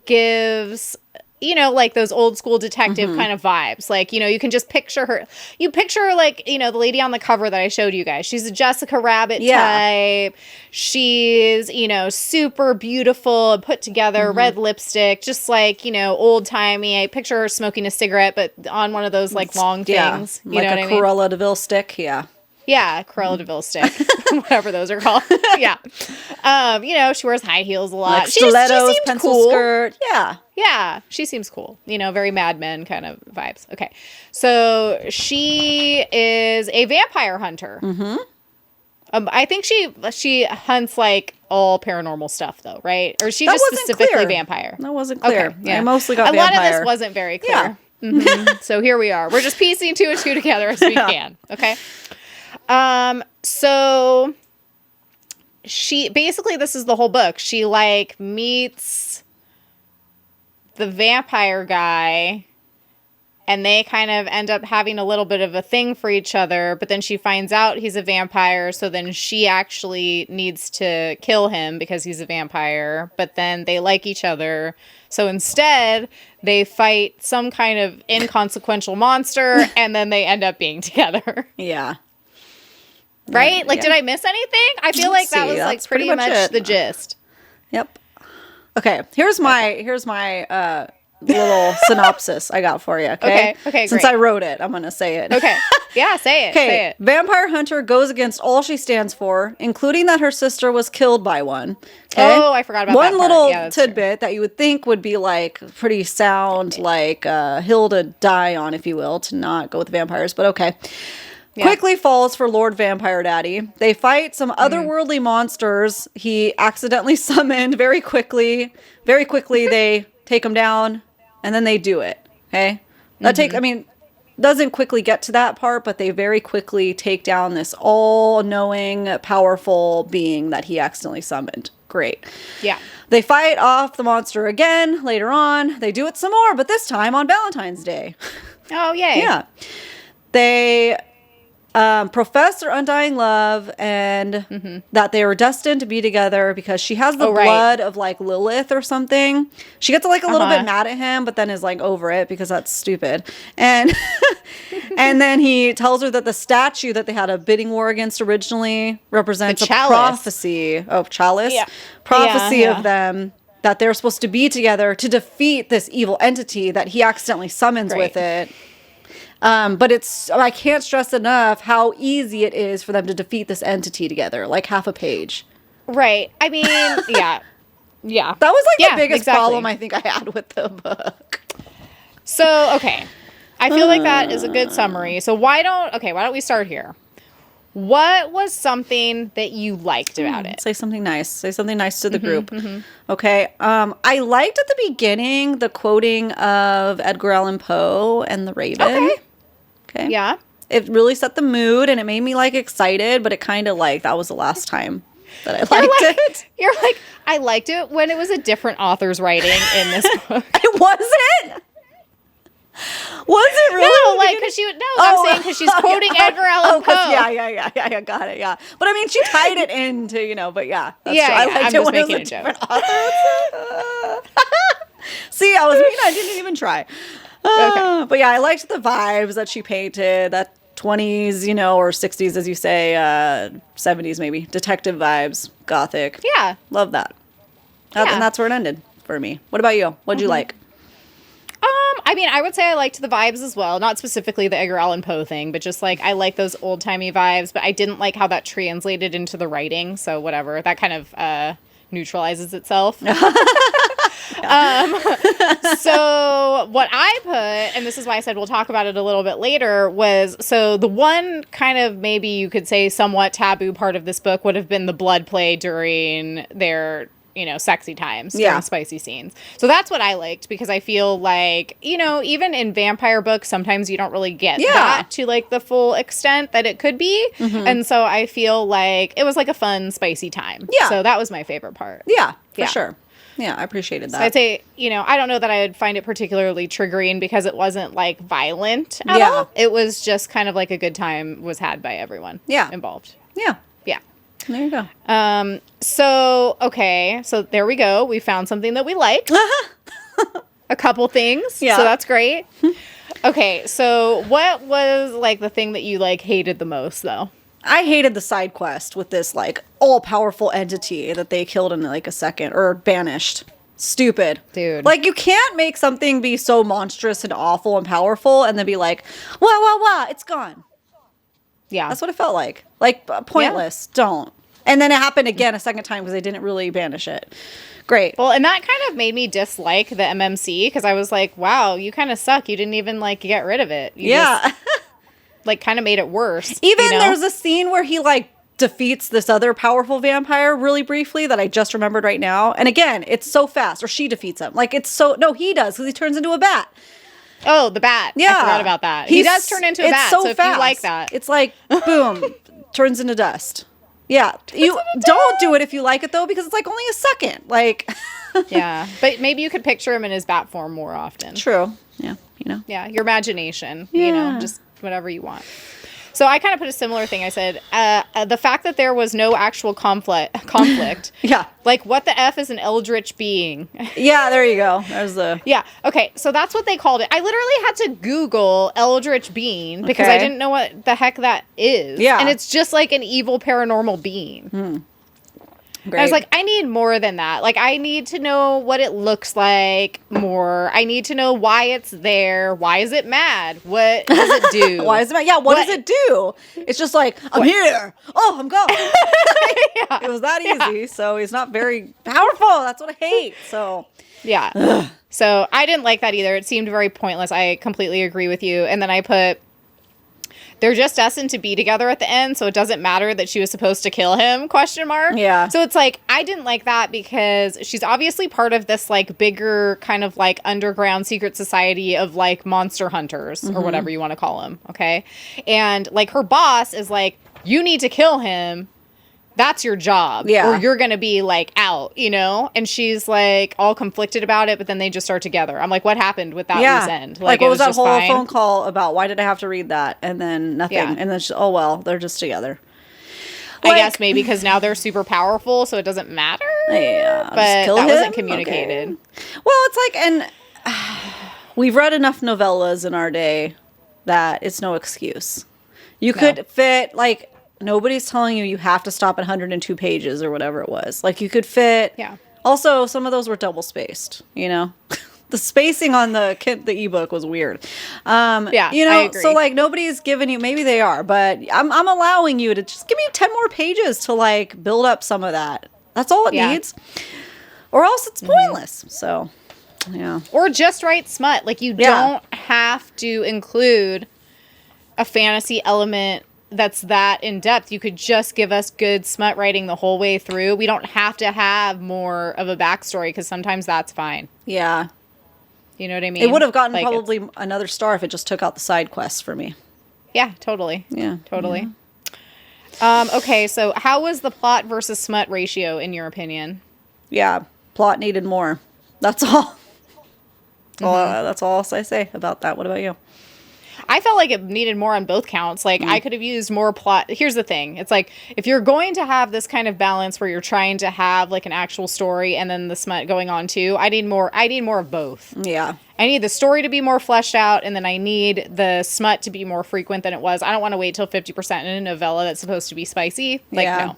gives, like those old school detective kind of vibes. Like, you can just picture her. You picture her like, the lady on the cover that I showed you guys. She's a Jessica Rabbit type. She's, super beautiful and put together, red lipstick, just like, old timey. I picture her smoking a cigarette, but on one of those like long things. You like know a what I mean? Cruella de Vil stick. Yeah. Yeah, Cruella de Vil stick, whatever those are called. Yeah. She wears high heels a lot. Like stilettos, she pencil cool. skirt. Yeah. Yeah, she seems cool. Very Mad Men kind of vibes. Okay. So she is a vampire hunter. I think she hunts like all paranormal stuff though, right? Or she just specifically clear. Vampire? That wasn't clear. Okay, yeah. I mostly got a vampire. lot of this wasn't very clear. Yeah. So here we are. We're just piecing 2 and 2 together as we can. Okay. So she basically, this is the whole book. She like meets the vampire guy and they kind of end up having a little bit of a thing for each other, but then she finds out he's a vampire. So then she actually needs to kill him because he's a vampire, but then they like each other. So instead they fight some kind of inconsequential monster and then they end up being together. Yeah. Right? Like, did I miss anything? I feel like that was like pretty much the gist. Yep. Okay, here's my little synopsis I got for you. Okay, Since I wrote it, I'm gonna say it. Okay, yeah, say it. Say it. Vampire hunter goes against all she stands for, including that her sister was killed by one. Okay? Oh, I forgot about one that little part. tidbit that you would think would be like pretty sound, like hill to die on, if you will, to not go with vampires. But okay. Yeah. Quickly falls for Lord Vampire Daddy. They fight some otherworldly monsters he accidentally summoned very quickly. Very quickly, they take him down, and then they do it. Okay? Doesn't quickly get to that part, but they very quickly take down this all-knowing, powerful being that he accidentally summoned. Great. Yeah. They fight off the monster again later on. They do it some more, but this time on Valentine's Day. Oh, yay. Yeah. They profess their undying love and that they were destined to be together because she has the blood of like Lilith or something. She gets like a little bit mad at him, but then is like over it because that's stupid. And and then he tells her that the statue that they had a bidding war against originally represents a prophecy of Chalice. Yeah. Prophecy of them that they're supposed to be together to defeat this evil entity that he accidentally summons with it. But I can't stress enough how easy it is for them to defeat this entity together, like half a page. Right. I mean, yeah. Yeah. That was like the biggest problem I think I had with the book. So, okay. I feel like that is a good summary. So why don't we start here? What was something that you liked about it? Say something nice. Say something nice to the group. Okay. I liked at the beginning the quoting of Edgar Allan Poe and the Raven. Okay. Yeah. It really set the mood and it made me like excited, but it kind of like that was the last time that I liked it. You're like, I liked it when it was a different author's writing in this book. It wasn't? Was it really? No, like, because I'm saying because she's quoting Edgar Allan Poe. Yeah, got it, yeah. But I mean, she tied it into, but yeah. That's true. I liked I'm it just when making it was a a different author. See, I was mean, I didn't even try. Okay. But yeah, I liked the vibes that she painted, that 20s, or 60s, as you say, 70s maybe, detective vibes, gothic. Yeah. Love that. And that's where it ended for me. What about you? What'd you like? I mean, I would say I liked the vibes as well. Not specifically the Edgar Allan Poe thing, but just like I like those old-timey vibes, but I didn't like how that translated into the writing, so whatever. That kind of neutralizes itself. So what I put, and this is why I said we'll talk about it a little bit later, was so the one kind of maybe you could say somewhat taboo part of this book would have been the blood play during their sexy times, during spicy scenes. So that's what I liked because I feel like, even in vampire books, sometimes you don't really get that to like the full extent that it could be. And so I feel like it was like a fun, spicy time. Yeah. So that was my favorite part. Yeah, for sure. Yeah, I appreciated that. So I'd say, I don't know that I would find it particularly triggering because it wasn't like violent at all. It was just kind of like a good time was had by everyone involved. Yeah. Yeah. There you go. So there we go. We found something that we liked. A couple things. Yeah. So that's great. Okay. So what was like the thing that you like hated the most though? I hated the side quest with this like all-powerful entity that they killed in like a second or banished. Stupid. Dude. Like you can't make something be so monstrous and awful and powerful and then be like, wah, it's gone. Yeah. That's what it felt like. Like pointless. Yeah. Don't. And then it happened again a second time because they didn't really banish it. Great. Well, and that kind of made me dislike the MMC because I was like, wow, you kind of suck. You didn't even like get rid of it. You just, like kind of made it worse. Even there's a scene where he like defeats this other powerful vampire really briefly that I just remembered right now. And again, it's so fast. Or she defeats him. Like he does because he turns into a bat. Oh, the bat. Yeah. I forgot about that. He does turn into a bat. So fast. If you like that. It's like, boom, turns into dust. Yeah. You don't do it if you like it though, because it's like only a second. Like yeah. But maybe you could picture him in his bat form more often. True. Yeah. Yeah. Your imagination, just whatever you want. So I kind of put a similar thing. I said, the fact that there was no actual conflict. Yeah. Like, what the F is an eldritch being? Yeah, there you go. There's the... Yeah. Okay. So that's what they called it. I literally had to Google eldritch being because I didn't know what the heck that is. Yeah. And it's just like an evil paranormal being. I was like, I need more than that. Like, I need to know what it looks like more. I need to know why it's there. Why is it mad? What does it do? Why is it mad? Yeah, what does it do? It's just like, I'm here. Oh, I'm gone. Yeah. It was that easy. So he's not very powerful. That's what I hate. So, yeah. So I didn't like that either. It seemed very pointless. I completely agree with you. And then I put, they're just destined to be together at the end, so it doesn't matter that she was supposed to kill him, ? Yeah. So it's like, I didn't like that because she's obviously part of this, like, bigger kind of, like, underground secret society of, like, monster hunters or whatever you want to call them, okay? And, like, her boss is like, you need to kill him. That's your job. Yeah. Or you're going to be, like, out, you know? And she's, like, all conflicted about it, but then they just start together. I'm like, what happened with that loose end? Like, what was that whole fine? phone call about? Why did I have to read that? And then nothing. Yeah. And then, oh, well, they're just together. I guess maybe because now they're super powerful, so it doesn't matter. Yeah. But that wasn't communicated. Okay. Well, it's like, and we've read enough novellas in our day that it's no excuse. You could fit, like, nobody's telling you have to stop at 102 pages or whatever it was. Like, you could fit. Yeah. Also, some of those were double spaced, you know? The spacing on the ebook was weird. Yeah, you know, I agree. so like nobody's giving you, maybe they are, but I'm allowing you to just give me 10 more pages to like build up some of that. That's all it needs. Or else it's pointless. So, yeah. Or just write smut. Like, you don't have to include a fantasy element that's that in depth. You could just give us good smut writing the whole way through. We don't have to have more of a backstory because sometimes that's fine. Yeah. You know what I mean? It would have gotten like probably another star if it just took out the side quests for me. Yeah, totally. Yeah. Totally. Yeah. Okay, so how was the plot versus smut ratio in your opinion? Yeah. Plot needed more. That's all. That's all I say about that. What about you? I felt like it needed more on both counts. Like, I could have used more plot. Here's the thing. It's like, if you're going to have this kind of balance where you're trying to have, like, an actual story and then the smut going on, too, I need more of both. Yeah. I need the story to be more fleshed out, and then I need the smut to be more frequent than it was. I don't want to wait till 50% in a novella that's supposed to be spicy. Like, no.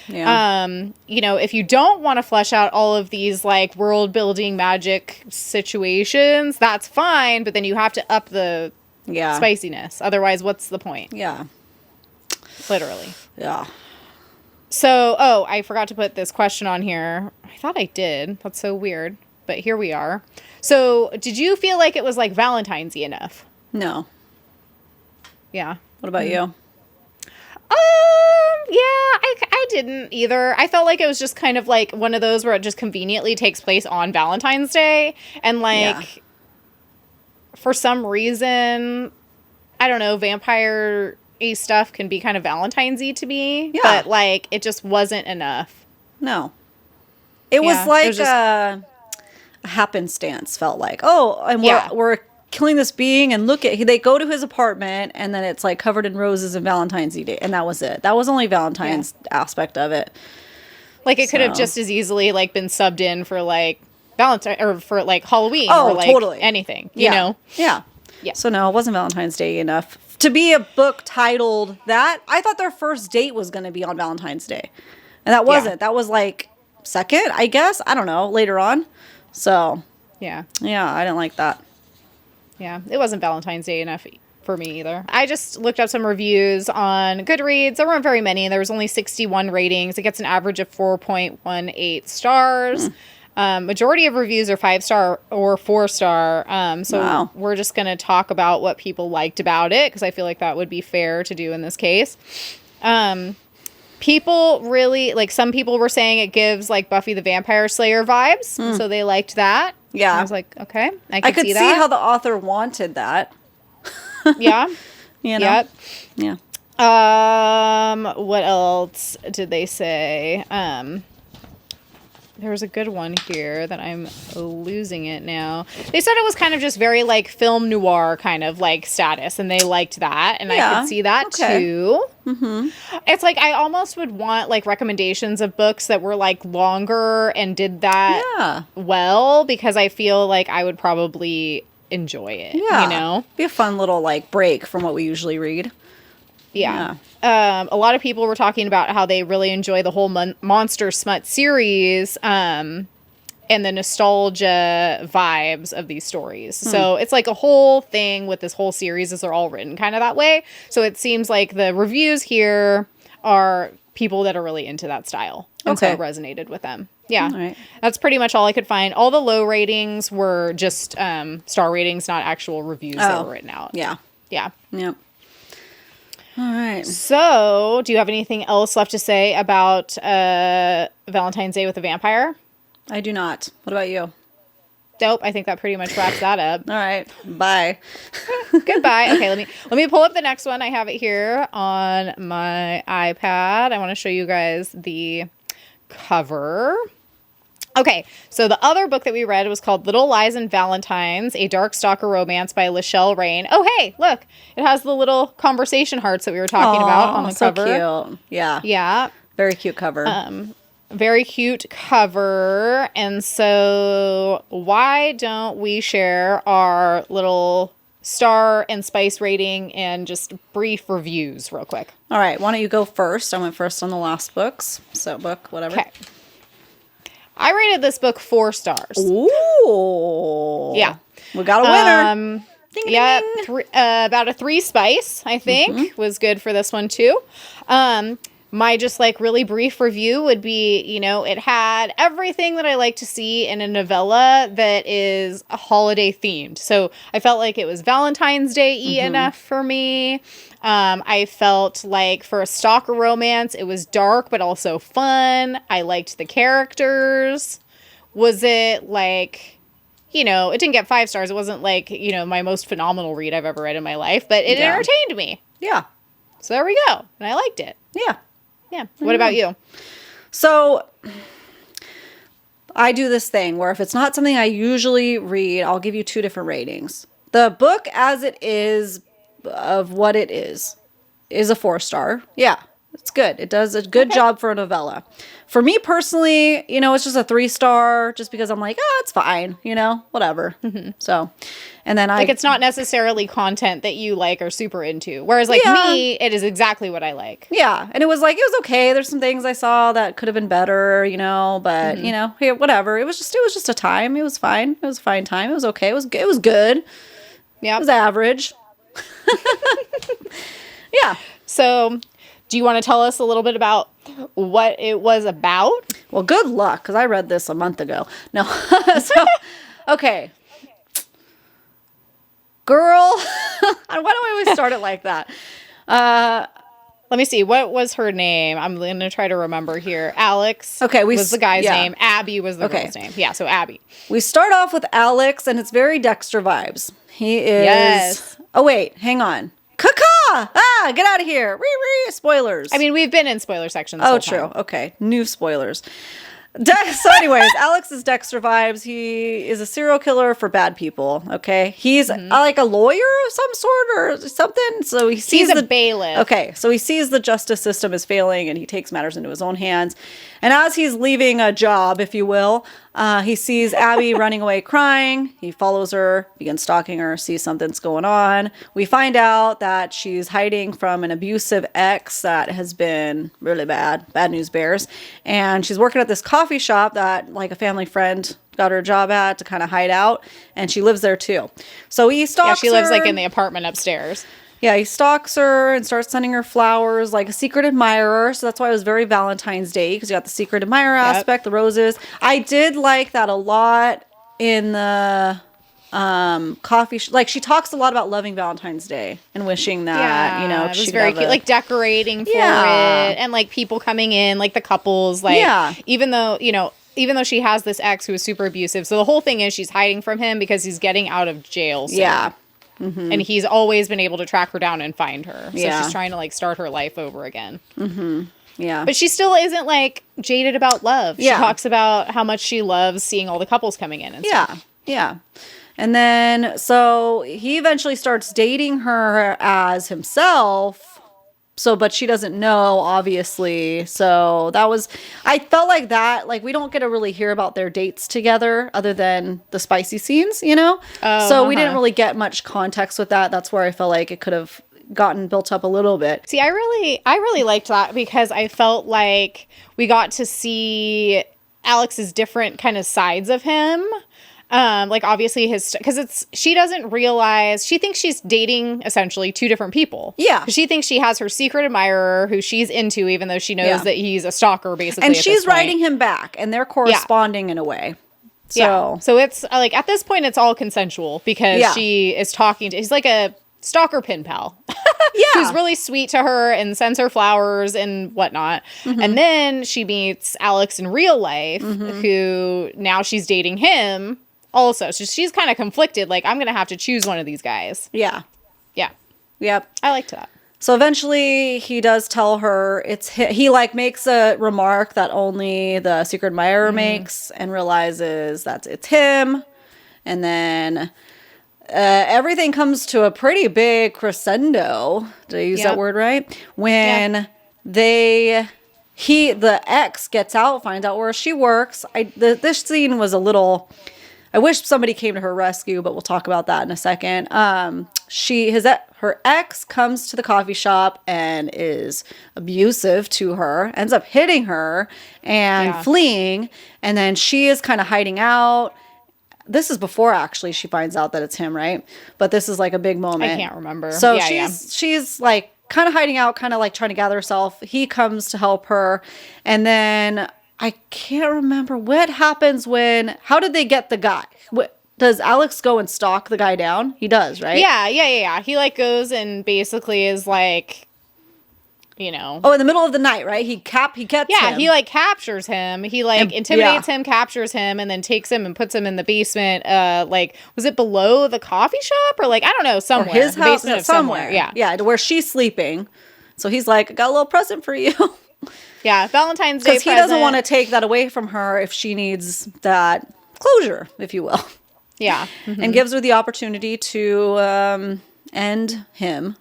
Yeah. You know, if you don't want to flesh out all of these, like, world-building magic situations, that's fine, but then you have to up the spiciness. Otherwise, what's the point? Yeah. Literally. Yeah. So, I forgot to put this question on here. I thought I did. That's so weird. But here we are. So, did you feel like it was, like, Valentine's-y enough? No. Yeah. What about you? Yeah, I didn't either. I felt like it was just kind of like one of those where it just conveniently takes place on Valentine's Day. And, like, for some reason, I don't know, vampire-y stuff can be kind of Valentine's-y to me. Yeah. But, like, it just wasn't enough. No. It was like a happenstance, felt like. Oh, and we're killing this being, and look at, they go to his apartment, and then it's, like, covered in roses and Valentine's Day. And that was it. That was only Valentine's aspect of it. Like, it could have just as easily, like, been subbed in for, like, Valentine, or for, like, Halloween, or, like, totally. anything, you know? Yeah. So, no, it wasn't Valentine's Day enough. To be a book titled that, I thought their first date was going to be on Valentine's Day. And that wasn't. Yeah. That was, like, second, I guess. I don't know, later on. So. Yeah, I didn't like that. Yeah, it wasn't Valentine's Day enough for me either. I just looked up some reviews on Goodreads. There weren't very many. There was only 61 ratings. It gets an average of 4.18 stars. Majority of reviews are 5-star or 4-star. So we're just going to talk about what people liked about it, because I feel like that would be fair to do in this case. People really, like, some people were saying it gives, like, Buffy the Vampire Slayer vibes. So they liked that. Yeah. I was like, okay, I could see that. I could see how the author wanted that. Yeah. You know? Yep. Yeah. What else did they say? there was a good one here that I'm losing it now. They said it was kind of just very like film noir kind of like status, and they liked that, and I could see that too. Mm-hmm. It's like I almost would want like recommendations of books that were like longer and did that well, because I feel like I would probably enjoy it. Yeah, you know, be a fun little like break from what we usually read. Yeah. A lot of people were talking about how they really enjoy the whole Monster Smut series and the nostalgia vibes of these stories. So it's like a whole thing with this whole series is they're all written kind of that way. So it seems like the reviews here are people that are really into that style. And so it resonated with them. Yeah. All right. That's pretty much all I could find. All the low ratings were just star ratings, not actual reviews that were written out. Yeah. Yeah. Yep. All right. So, do you have anything else left to say about Valentine's Day with a Vampire? I do not. What about you? Nope. I think that pretty much wraps that up. All right. Bye. Goodbye. Okay, let me pull up the next one. I have it here on my iPad. I want to show you guys the cover. Okay, so the other book that we read was called Little Lies and Valentines, a dark stalker romance by Lashell Rain. Oh, hey, look. It has the little conversation hearts that we were talking about on the cover. So cute. Yeah. Yeah. Very cute cover. Very cute cover. And so why don't we share our little star and spice rating and just brief reviews real quick? All right. Why don't you go first? I went first on the last books. So book, whatever. Okay. I rated this book 4 stars. Ooh. Yeah. We got a winner. Ding, yeah. Ding. About a 3 spice, I think, was good for this one too. My just like really brief review would be, you know, it had everything that I like to see in a novella that is holiday themed. So I felt like it was Valentine's Day-y enough for me. I felt like for a stalker romance, it was dark, but also fun. I liked the characters. Was it like, you know, it didn't get 5 stars. It wasn't like, you know, my most phenomenal read I've ever read in my life, but it entertained me. Yeah. So there we go. And I liked it. Yeah. Yeah. What about you? So I do this thing where if it's not something I usually read, I'll give you 2 different ratings. The book as it is of what it is a 4-star. Yeah. It's good. It does a good job for a novella. For me personally, you know, it's just a 3-star just because I'm like, oh, it's fine, you know, whatever. So, and then like, it's not necessarily content that you like or super into. Whereas like me, it is exactly what I like. Yeah. And it was like, it was okay. There's some things I saw that could have been better, you know, but you know, hey, whatever. It was just a time. It was fine. It was a fine time. It was okay. It was good. Yeah. It was average. Yeah. So, do you want to tell us a little bit about what it was about? Well, good luck, because I read this a month ago. No. So, okay. Girl. Why don't I always start it like that? Let me see. What was her name? I'm going to try to remember here. Alex was the guy's name. Abby was the girl's name. Yeah, so Abby. We start off with Alex, and it's very Dexter vibes. He is... Yes. Oh, wait. Hang on. Caca! Ah, get out of here. Spoilers. I mean, we've been in spoiler sections. Oh, true. Okay. New spoilers. So anyways, Alex is Dexter vibes. He is a serial killer for bad people. Okay. He's like a lawyer of some sort or something. So he sees he's a bailiff. Okay. So he sees the justice system is failing and he takes matters into his own hands. And as he's leaving a job, if you will, he sees Abby running away crying. He follows her, begins stalking her, sees something's going on. We find out that she's hiding from an abusive ex that has been really bad news bears. And she's working at this coffee shop that like a family friend got her a job at to kind of hide out. And she lives there too. So he stalks her. Yeah, she lives like in the apartment upstairs. Yeah, he stalks her and starts sending her flowers like a secret admirer. So that's why it was very Valentine's Day, because you got the secret admirer aspect, the roses. I did like that a lot in the coffee like she talks a lot about loving Valentine's Day and wishing that, you know, it was very cute, like decorating for it and like people coming in, like the couples, like even though she has this ex who is super abusive. So the whole thing is she's hiding from him because he's getting out of jail soon. Yeah. Mm-hmm. And he's always been able to track her down and find her. So she's trying to like start her life over again. Mm-hmm. Yeah. But she still isn't like jaded about love. She talks about how much she loves seeing all the couples coming in and stuff. Yeah. And then, so he eventually starts dating her as himself. So, but she doesn't know, obviously. So that was, I felt like that, like we don't get to really hear about their dates together other than the spicy scenes, you know? So we didn't really get much context with that. That's where I felt like it could have gotten built up a little bit. See, I really liked that because I felt like we got to see Alex's different kind of sides of him. Like obviously because she doesn't realize, she thinks she's dating essentially two different people. Yeah. She thinks she has her secret admirer who she's into, even though she knows that he's a stalker basically. And she's writing him back and they're corresponding in a way. So it's like at this point it's all consensual because she is talking to, he's like a stalker pen pal. Who's really sweet to her and sends her flowers and whatnot. And then she meets Alex in real life, who now she's dating him also. So she's kind of conflicted. Like, I'm going to have to choose one of these guys. Yeah. Yep. I liked that. So eventually he does tell her he like makes a remark that only the secret admirer makes and realizes that it's him. And then everything comes to a pretty big crescendo. Did I use that word right? When the ex gets out, finds out where she works. This scene was a little, I wish somebody came to her rescue, but we'll talk about that in a second. Her ex comes to the coffee shop and is abusive to her, ends up hitting her and fleeing. And then she is kind of hiding out. This is before actually she finds out that it's him, right? But this is like a big moment. I can't remember. So she's like kind of hiding out, kind of like trying to gather herself. He comes to help her. And then I can't remember what happens how did they get the guy? Does Alex go and stalk the guy down? He does, right? Yeah. He like goes and basically is like, you know. Oh, in the middle of the night, right? He gets him. He like captures him. He like intimidates him, captures him, and then takes him and puts him in the basement. Like, was it below the coffee shop or like, I don't know, somewhere. Or his house, basement of somewhere. Yeah, to where she's sleeping. So he's like, I got a little present for you. Yeah, Valentine's Day present. Because he doesn't want to take that away from her if she needs that closure, if you will. Yeah. And gives her the opportunity to end him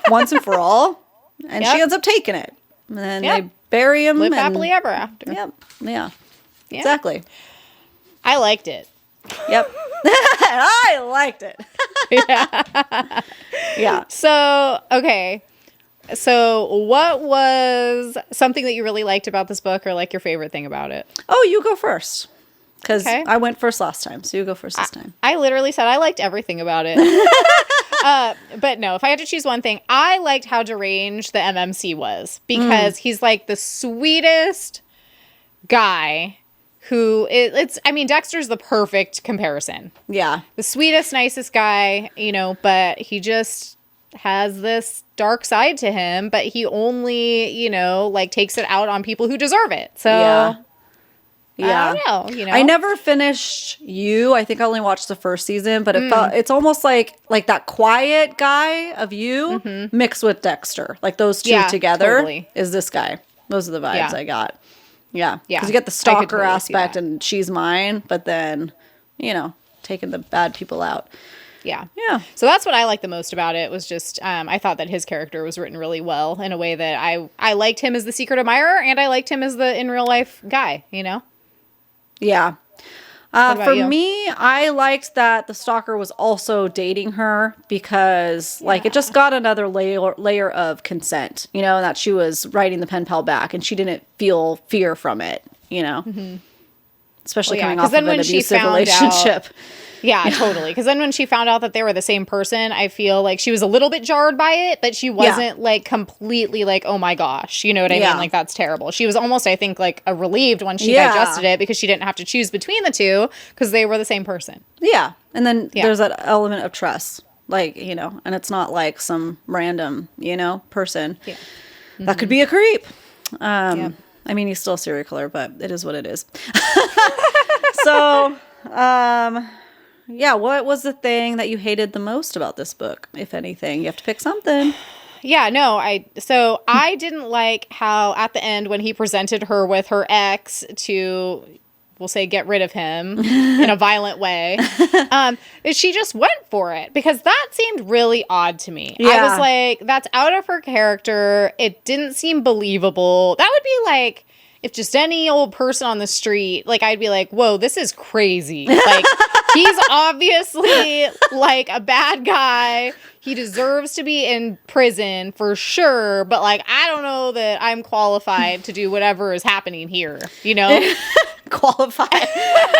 once and for all. And she ends up taking it. And then they bury him. Live happily ever after. Yeah. Exactly. I liked it. Yep. I liked it. Yeah. So, okay. So what was something that you really liked about this book or like your favorite thing about it? Oh, you go first. Because I went first last time, so you go first this time. I literally said I liked everything about it. But no, if I had to choose one thing, I liked how deranged the MMC was. Because he's like the sweetest guy who I mean, Dexter's the perfect comparison. Yeah. The sweetest, nicest guy, you know, but he just has this dark side to him, but he only, you know, like takes it out on people who deserve it. So... Yeah. I don't know, you know. I never finished You. I think I only watched the first season, but it's almost like that quiet guy of You mixed with Dexter. Like those two together is this guy. Those are the vibes I got. Yeah. Because you get the stalker aspect and she's mine, but then, you know, taking the bad people out. Yeah. So that's what I liked the most about it was just, I thought that his character was written really well in a way that I liked him as the secret admirer and I liked him as the in real life guy, you know? Yeah. For me, I liked that the stalker was also dating her because like it just got another layer of consent, you know, and that she was writing the pen pal back and she didn't feel fear from it, you know, especially coming off of an abusive relationship. Yeah, totally. Because then when she found out that they were the same person, I feel like she was a little bit jarred by it, but she wasn't like completely like, oh my gosh, you know what I mean? Like that's terrible. She was almost, I think, like relieved when she digested it because she didn't have to choose between the two because they were the same person. Yeah. And then there's that element of trust, like, you know, and it's not like some random, you know, person. Yeah. That could be a creep. I mean, he's still a serial killer, but it is what it is. So, yeah, what was the thing that you hated the most about this book, if anything? You have to pick something. Yeah, no, so I didn't like how at the end when he presented her with her ex to, we'll say, get rid of him in a violent way, she just went for it because that seemed really odd to me. Yeah. I was like, that's out of her character. It didn't seem believable. That would be like if just any old person on the street, like I'd be like, whoa, this is crazy. Like he's obviously like a bad guy. He deserves to be in prison for sure. But like, I don't know that I'm qualified to do whatever is happening here, you know? Qualified.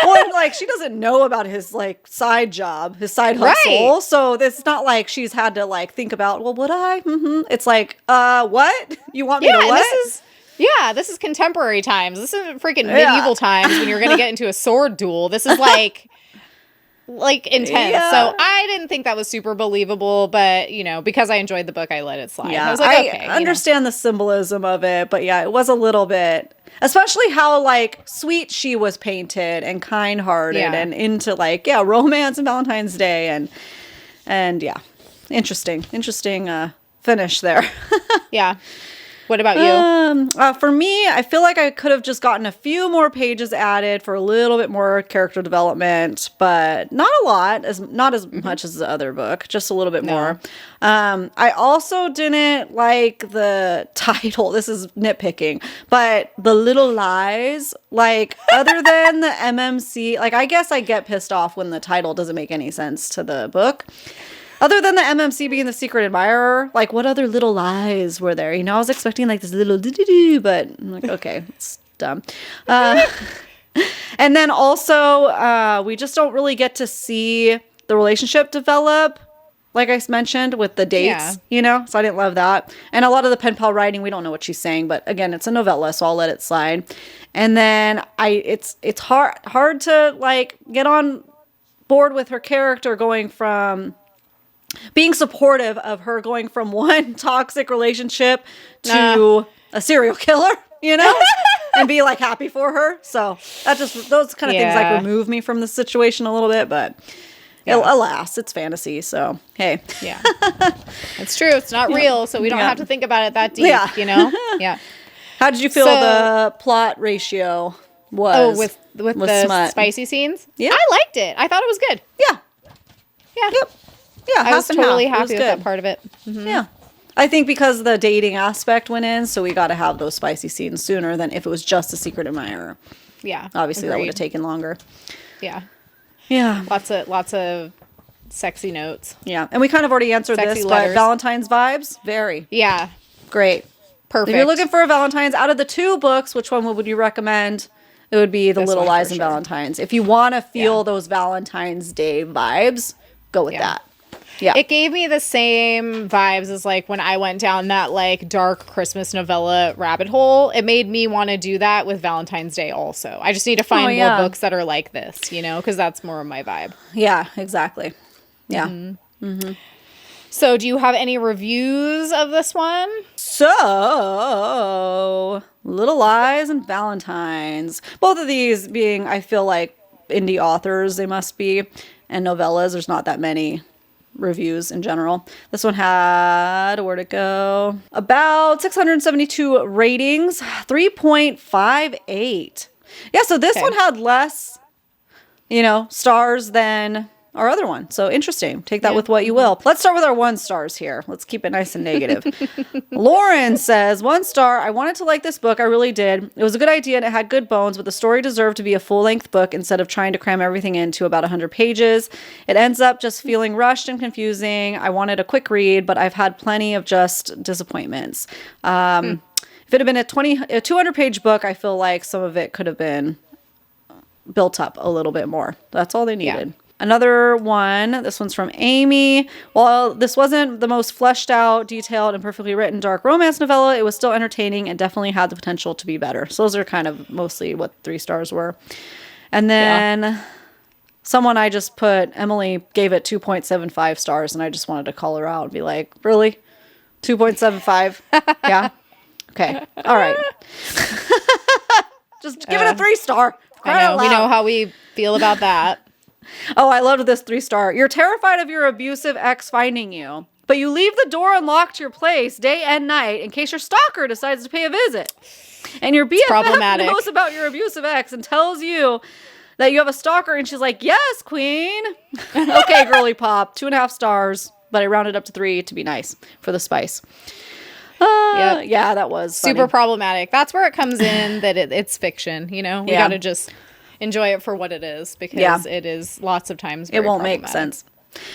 Well, like she doesn't know about his like side job, his side hustle. Right. So it's not like she's had to like think about, well, would I? Mm-hmm. It's like, what? You want me to what? This is contemporary times. This isn't freaking medieval times when you're going to get into a sword duel. This is like intense. Yeah. So I didn't think that was super believable, but you know, because I enjoyed the book, I let it slide. Yeah, I was like, okay. I understand the symbolism of it, but yeah, it was a little bit, especially how like sweet she was painted and kind-hearted and into like, romance and Valentine's Day and yeah, interesting finish there. Yeah. What about you? For me, I feel like I could have just gotten a few more pages added for a little bit more character development, but not a lot, not as much as the other book, just a little bit more. I also didn't like the title. This is nitpicking, but The Little Lies, like other than the MMC, like I guess I get pissed off when the title doesn't make any sense to the book. Other than the MMC being the secret admirer, like what other little lies were there? You know, I was expecting like this little do-do-do, but I'm like, okay, it's dumb. And then also, we just don't really get to see the relationship develop, like I mentioned, with the dates, you know? So I didn't love that. And a lot of the pen pal writing, we don't know what she's saying, but again, it's a novella, so I'll let it slide. And then it's hard to like get on board with her character going from being supportive of her going from one toxic relationship to a serial killer, you know, and be like happy for her. So that just, those kind of things like remove me from the situation a little bit, but alas, it's fantasy. So, hey. Yeah. It's true. It's not real. So we don't have to think about it that deep, you know? Yeah. How did you feel the plot ratio was? Oh, with the smut? Spicy scenes? Yeah. I liked it. I thought it was good. Yeah. Yeah. Yep. Yeah, I was totally happy with that part of it. Mm-hmm. Yeah. I think because the dating aspect went in, so we got to have those spicy scenes sooner than if it was just a secret admirer. Yeah. Obviously, that would have taken longer. Yeah. Yeah. Lots of sexy notes. Yeah. And we kind of already answered sexy this, letters. but Valentine's vibes, very. Yeah. Great. Perfect. If you're looking for a Valentine's, out of the two books, which one would you recommend? It would be The Little Lies and Valentines. If you want to feel those Valentine's Day vibes, go with that. Yeah. It gave me the same vibes as like when I went down that like dark Christmas novella rabbit hole. It made me want to do that with Valentine's Day also. I just need to find more books that are like this, you know, because that's more of my vibe. Yeah, exactly. Yeah. Mm-hmm. Mm-hmm. So do you have any reviews of this one? So, Little Lies and Valentines. Both of these being, I feel like, indie authors, they must be. And novellas, there's not that many reviews in general. This one had, where'd it go? About 672 ratings, 3.58. Yeah, so this one had less, you know, stars than our other one. So interesting. Take that with what you will. Let's start with our 1 stars here. Let's keep it nice and negative. Lauren says, 1 star. I wanted to like this book. I really did. It was a good idea and it had good bones, but the story deserved to be a full-length book instead of trying to cram everything into about 100 pages. It ends up just feeling rushed and confusing. I wanted a quick read, but I've had plenty of just disappointments. If it had been a 200-page book, I feel like some of it could have been built up a little bit more. That's all they needed. Yeah. Another one, this one's from Amy. While this wasn't the most fleshed out, detailed, and perfectly written dark romance novella, it was still entertaining and definitely had the potential to be better. So those are kind of mostly what 3 stars were. And then someone I just put, Emily gave it 2.75 stars, and I just wanted to call her out and be like, really? 2.75? Yeah? Okay. All right. Just give it a 3 star. I know. We know how we feel about that. Oh, I loved this 3 star. You're terrified of your abusive ex finding you, but you leave the door unlocked to your place day and night in case your stalker decides to pay a visit. And your BFF knows about your abusive ex and tells you that you have a stalker, and she's like, yes, queen. Okay, girly pop, 2.5 stars, but I rounded up to 3 to be nice for the spice. Yeah, that was super problematic. That's where it comes in that it's fiction, you know? We got to just enjoy it for what it is, because it is lots of times very it won't make sense.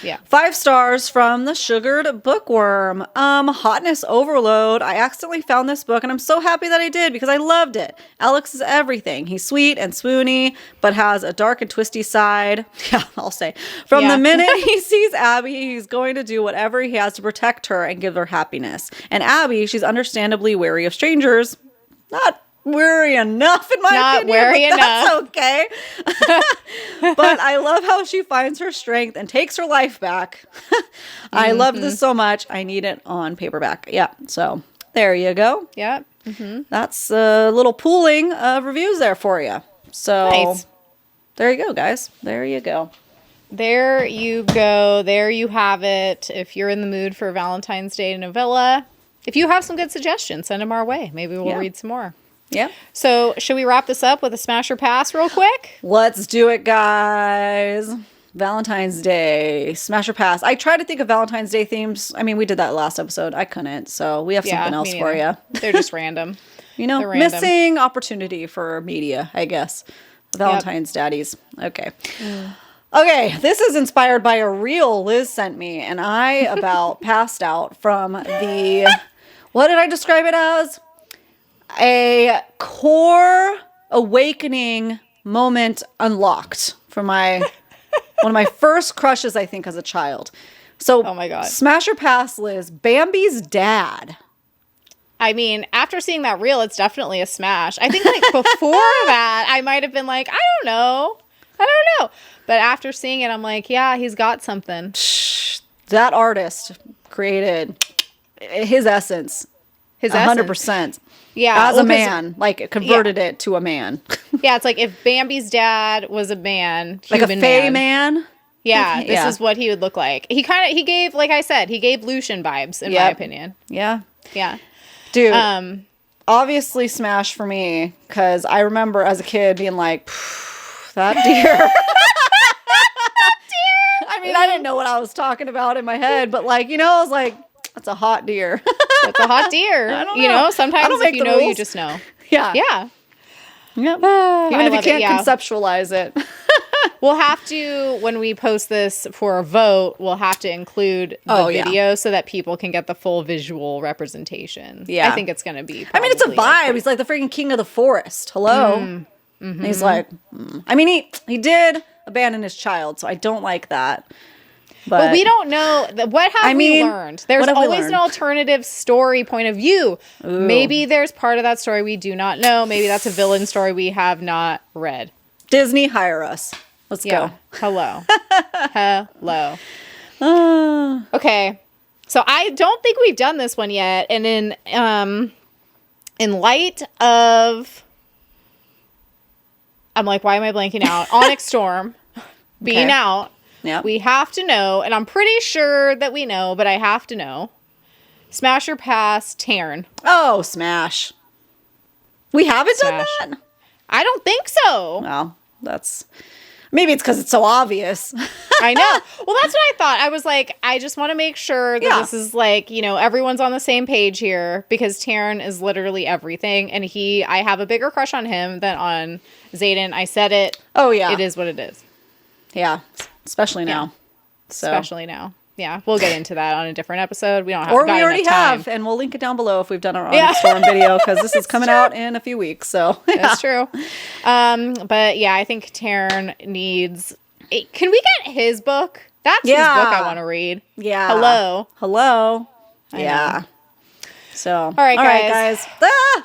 Yeah. 5 stars from the Sugared Bookworm. Hotness overload. I accidentally found this book and I'm so happy that I did because I loved it. Alex is everything. He's sweet and swoony, but has a dark and twisty side. Yeah, I'll say. From the minute he sees Abby, he's going to do whatever he has to protect her and give her happiness. And Abby, she's understandably wary of strangers. Not wary enough, in my opinion. Not wary enough. That's okay. But I love how she finds her strength and takes her life back. I love this so much. I need it on paperback. Yeah. So there you go. Yeah. That's a little pooling of reviews there for you. So there you go, guys. There you go. There you go. There you have it. If you're in the mood for Valentine's Day novella, if you have some good suggestions, send them our way. Maybe we'll read some more. Yeah. So should we wrap this up with a smash or pass real quick? Let's do it, guys. Valentine's Day, smash or pass. I try to think of Valentine's Day themes. I mean, we did that last episode. I couldn't. So we have something else for you. They're just random. You know, missing opportunity for media, I guess. Valentine's daddies. Okay. Okay, this is inspired by a reel Liz sent me, and I about passed out from the, what did I describe it as? A core awakening moment unlocked for one of my first crushes, I think, as a child. So, oh my God. Smash or pass, Liz, Bambi's dad. I mean, after seeing that reel, it's definitely a smash. I think like before that, I might have been like, I don't know. But after seeing it, I'm like, yeah, he's got something. That artist created his essence. His 100%. Yeah. As a man, like converted it to a man. Yeah, it's like if Bambi's dad was a man, like a fey man. Yeah, this is what he would look like. He gave, like I said, he gave Lucian vibes, in my opinion. Yeah. Yeah. Dude, obviously smash for me, because I remember as a kid being like, that deer. I mean, I didn't know what I was talking about in my head, but like, you know, I was like, that's a hot deer. That's a hot deer. I don't know. You know, sometimes if you know, you just know. Yeah. Yeah. Yep. Even if you can't conceptualize it. We'll have to, when we post this for a vote, we'll have to include the video so that people can get the full visual representation. Yeah. I think it's going to be. I mean, it's a vibe. He's like the freaking king of the forest. Hello. Mm-hmm. He's like, I mean, he did abandon his child, so I don't like that. But we don't know. What have we learned? There's always an alternative story point of view. Ooh. Maybe there's part of that story we do not know. Maybe that's a villain story we have not read. Disney, hire us. Let's go. Hello. Hello. Okay. So I don't think we've done this one yet. And in light of... I'm like, why am I blanking out? Onyx Storm being out. Yep. We have to know, and I'm pretty sure that we know, but I have to know. Smash or pass, Taryn. Oh, smash. We haven't done that? I don't think so. Well, that's... Maybe it's because it's so obvious. I know. Well, that's what I thought. I was like, I just want to make sure that this is like, you know, everyone's on the same page here, because Taryn is literally everything. And I have a bigger crush on him than on Xaden. I said it. Oh, yeah. It is what it is. Yeah. Especially now. Yeah. Especially now. Yeah. We'll get into that on a different episode. We don't have Or we already have. And we'll link it down below if we've done our own storm video, because this is coming out in a few weeks. So that's true. But yeah, I think Taryn needs... Can we get his book? That's his book I want to read. Yeah. Hello. Yeah. So, all right, guys.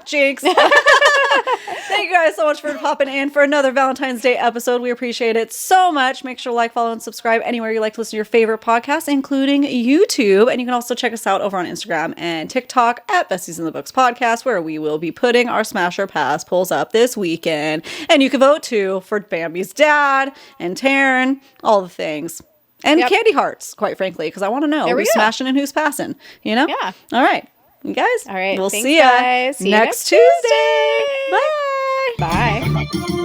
Jinx. Thank you guys so much for popping in for another Valentine's Day episode. We appreciate it so much. Make sure to like, follow, and subscribe anywhere you like to listen to your favorite podcasts, including YouTube. And you can also check us out over on Instagram and TikTok at Besties in the Books Podcast, where we will be putting our Smash or Pass polls up this weekend. And you can vote too for Bambi's dad and Taryn, all the things. And Yep. candy hearts, quite frankly, because I want to know There we who's go. smashing and who's passing, you know? Yeah. All right. You guys? All right. We'll Thanks, see ya guys. See you next Tuesday. Bye. Bye.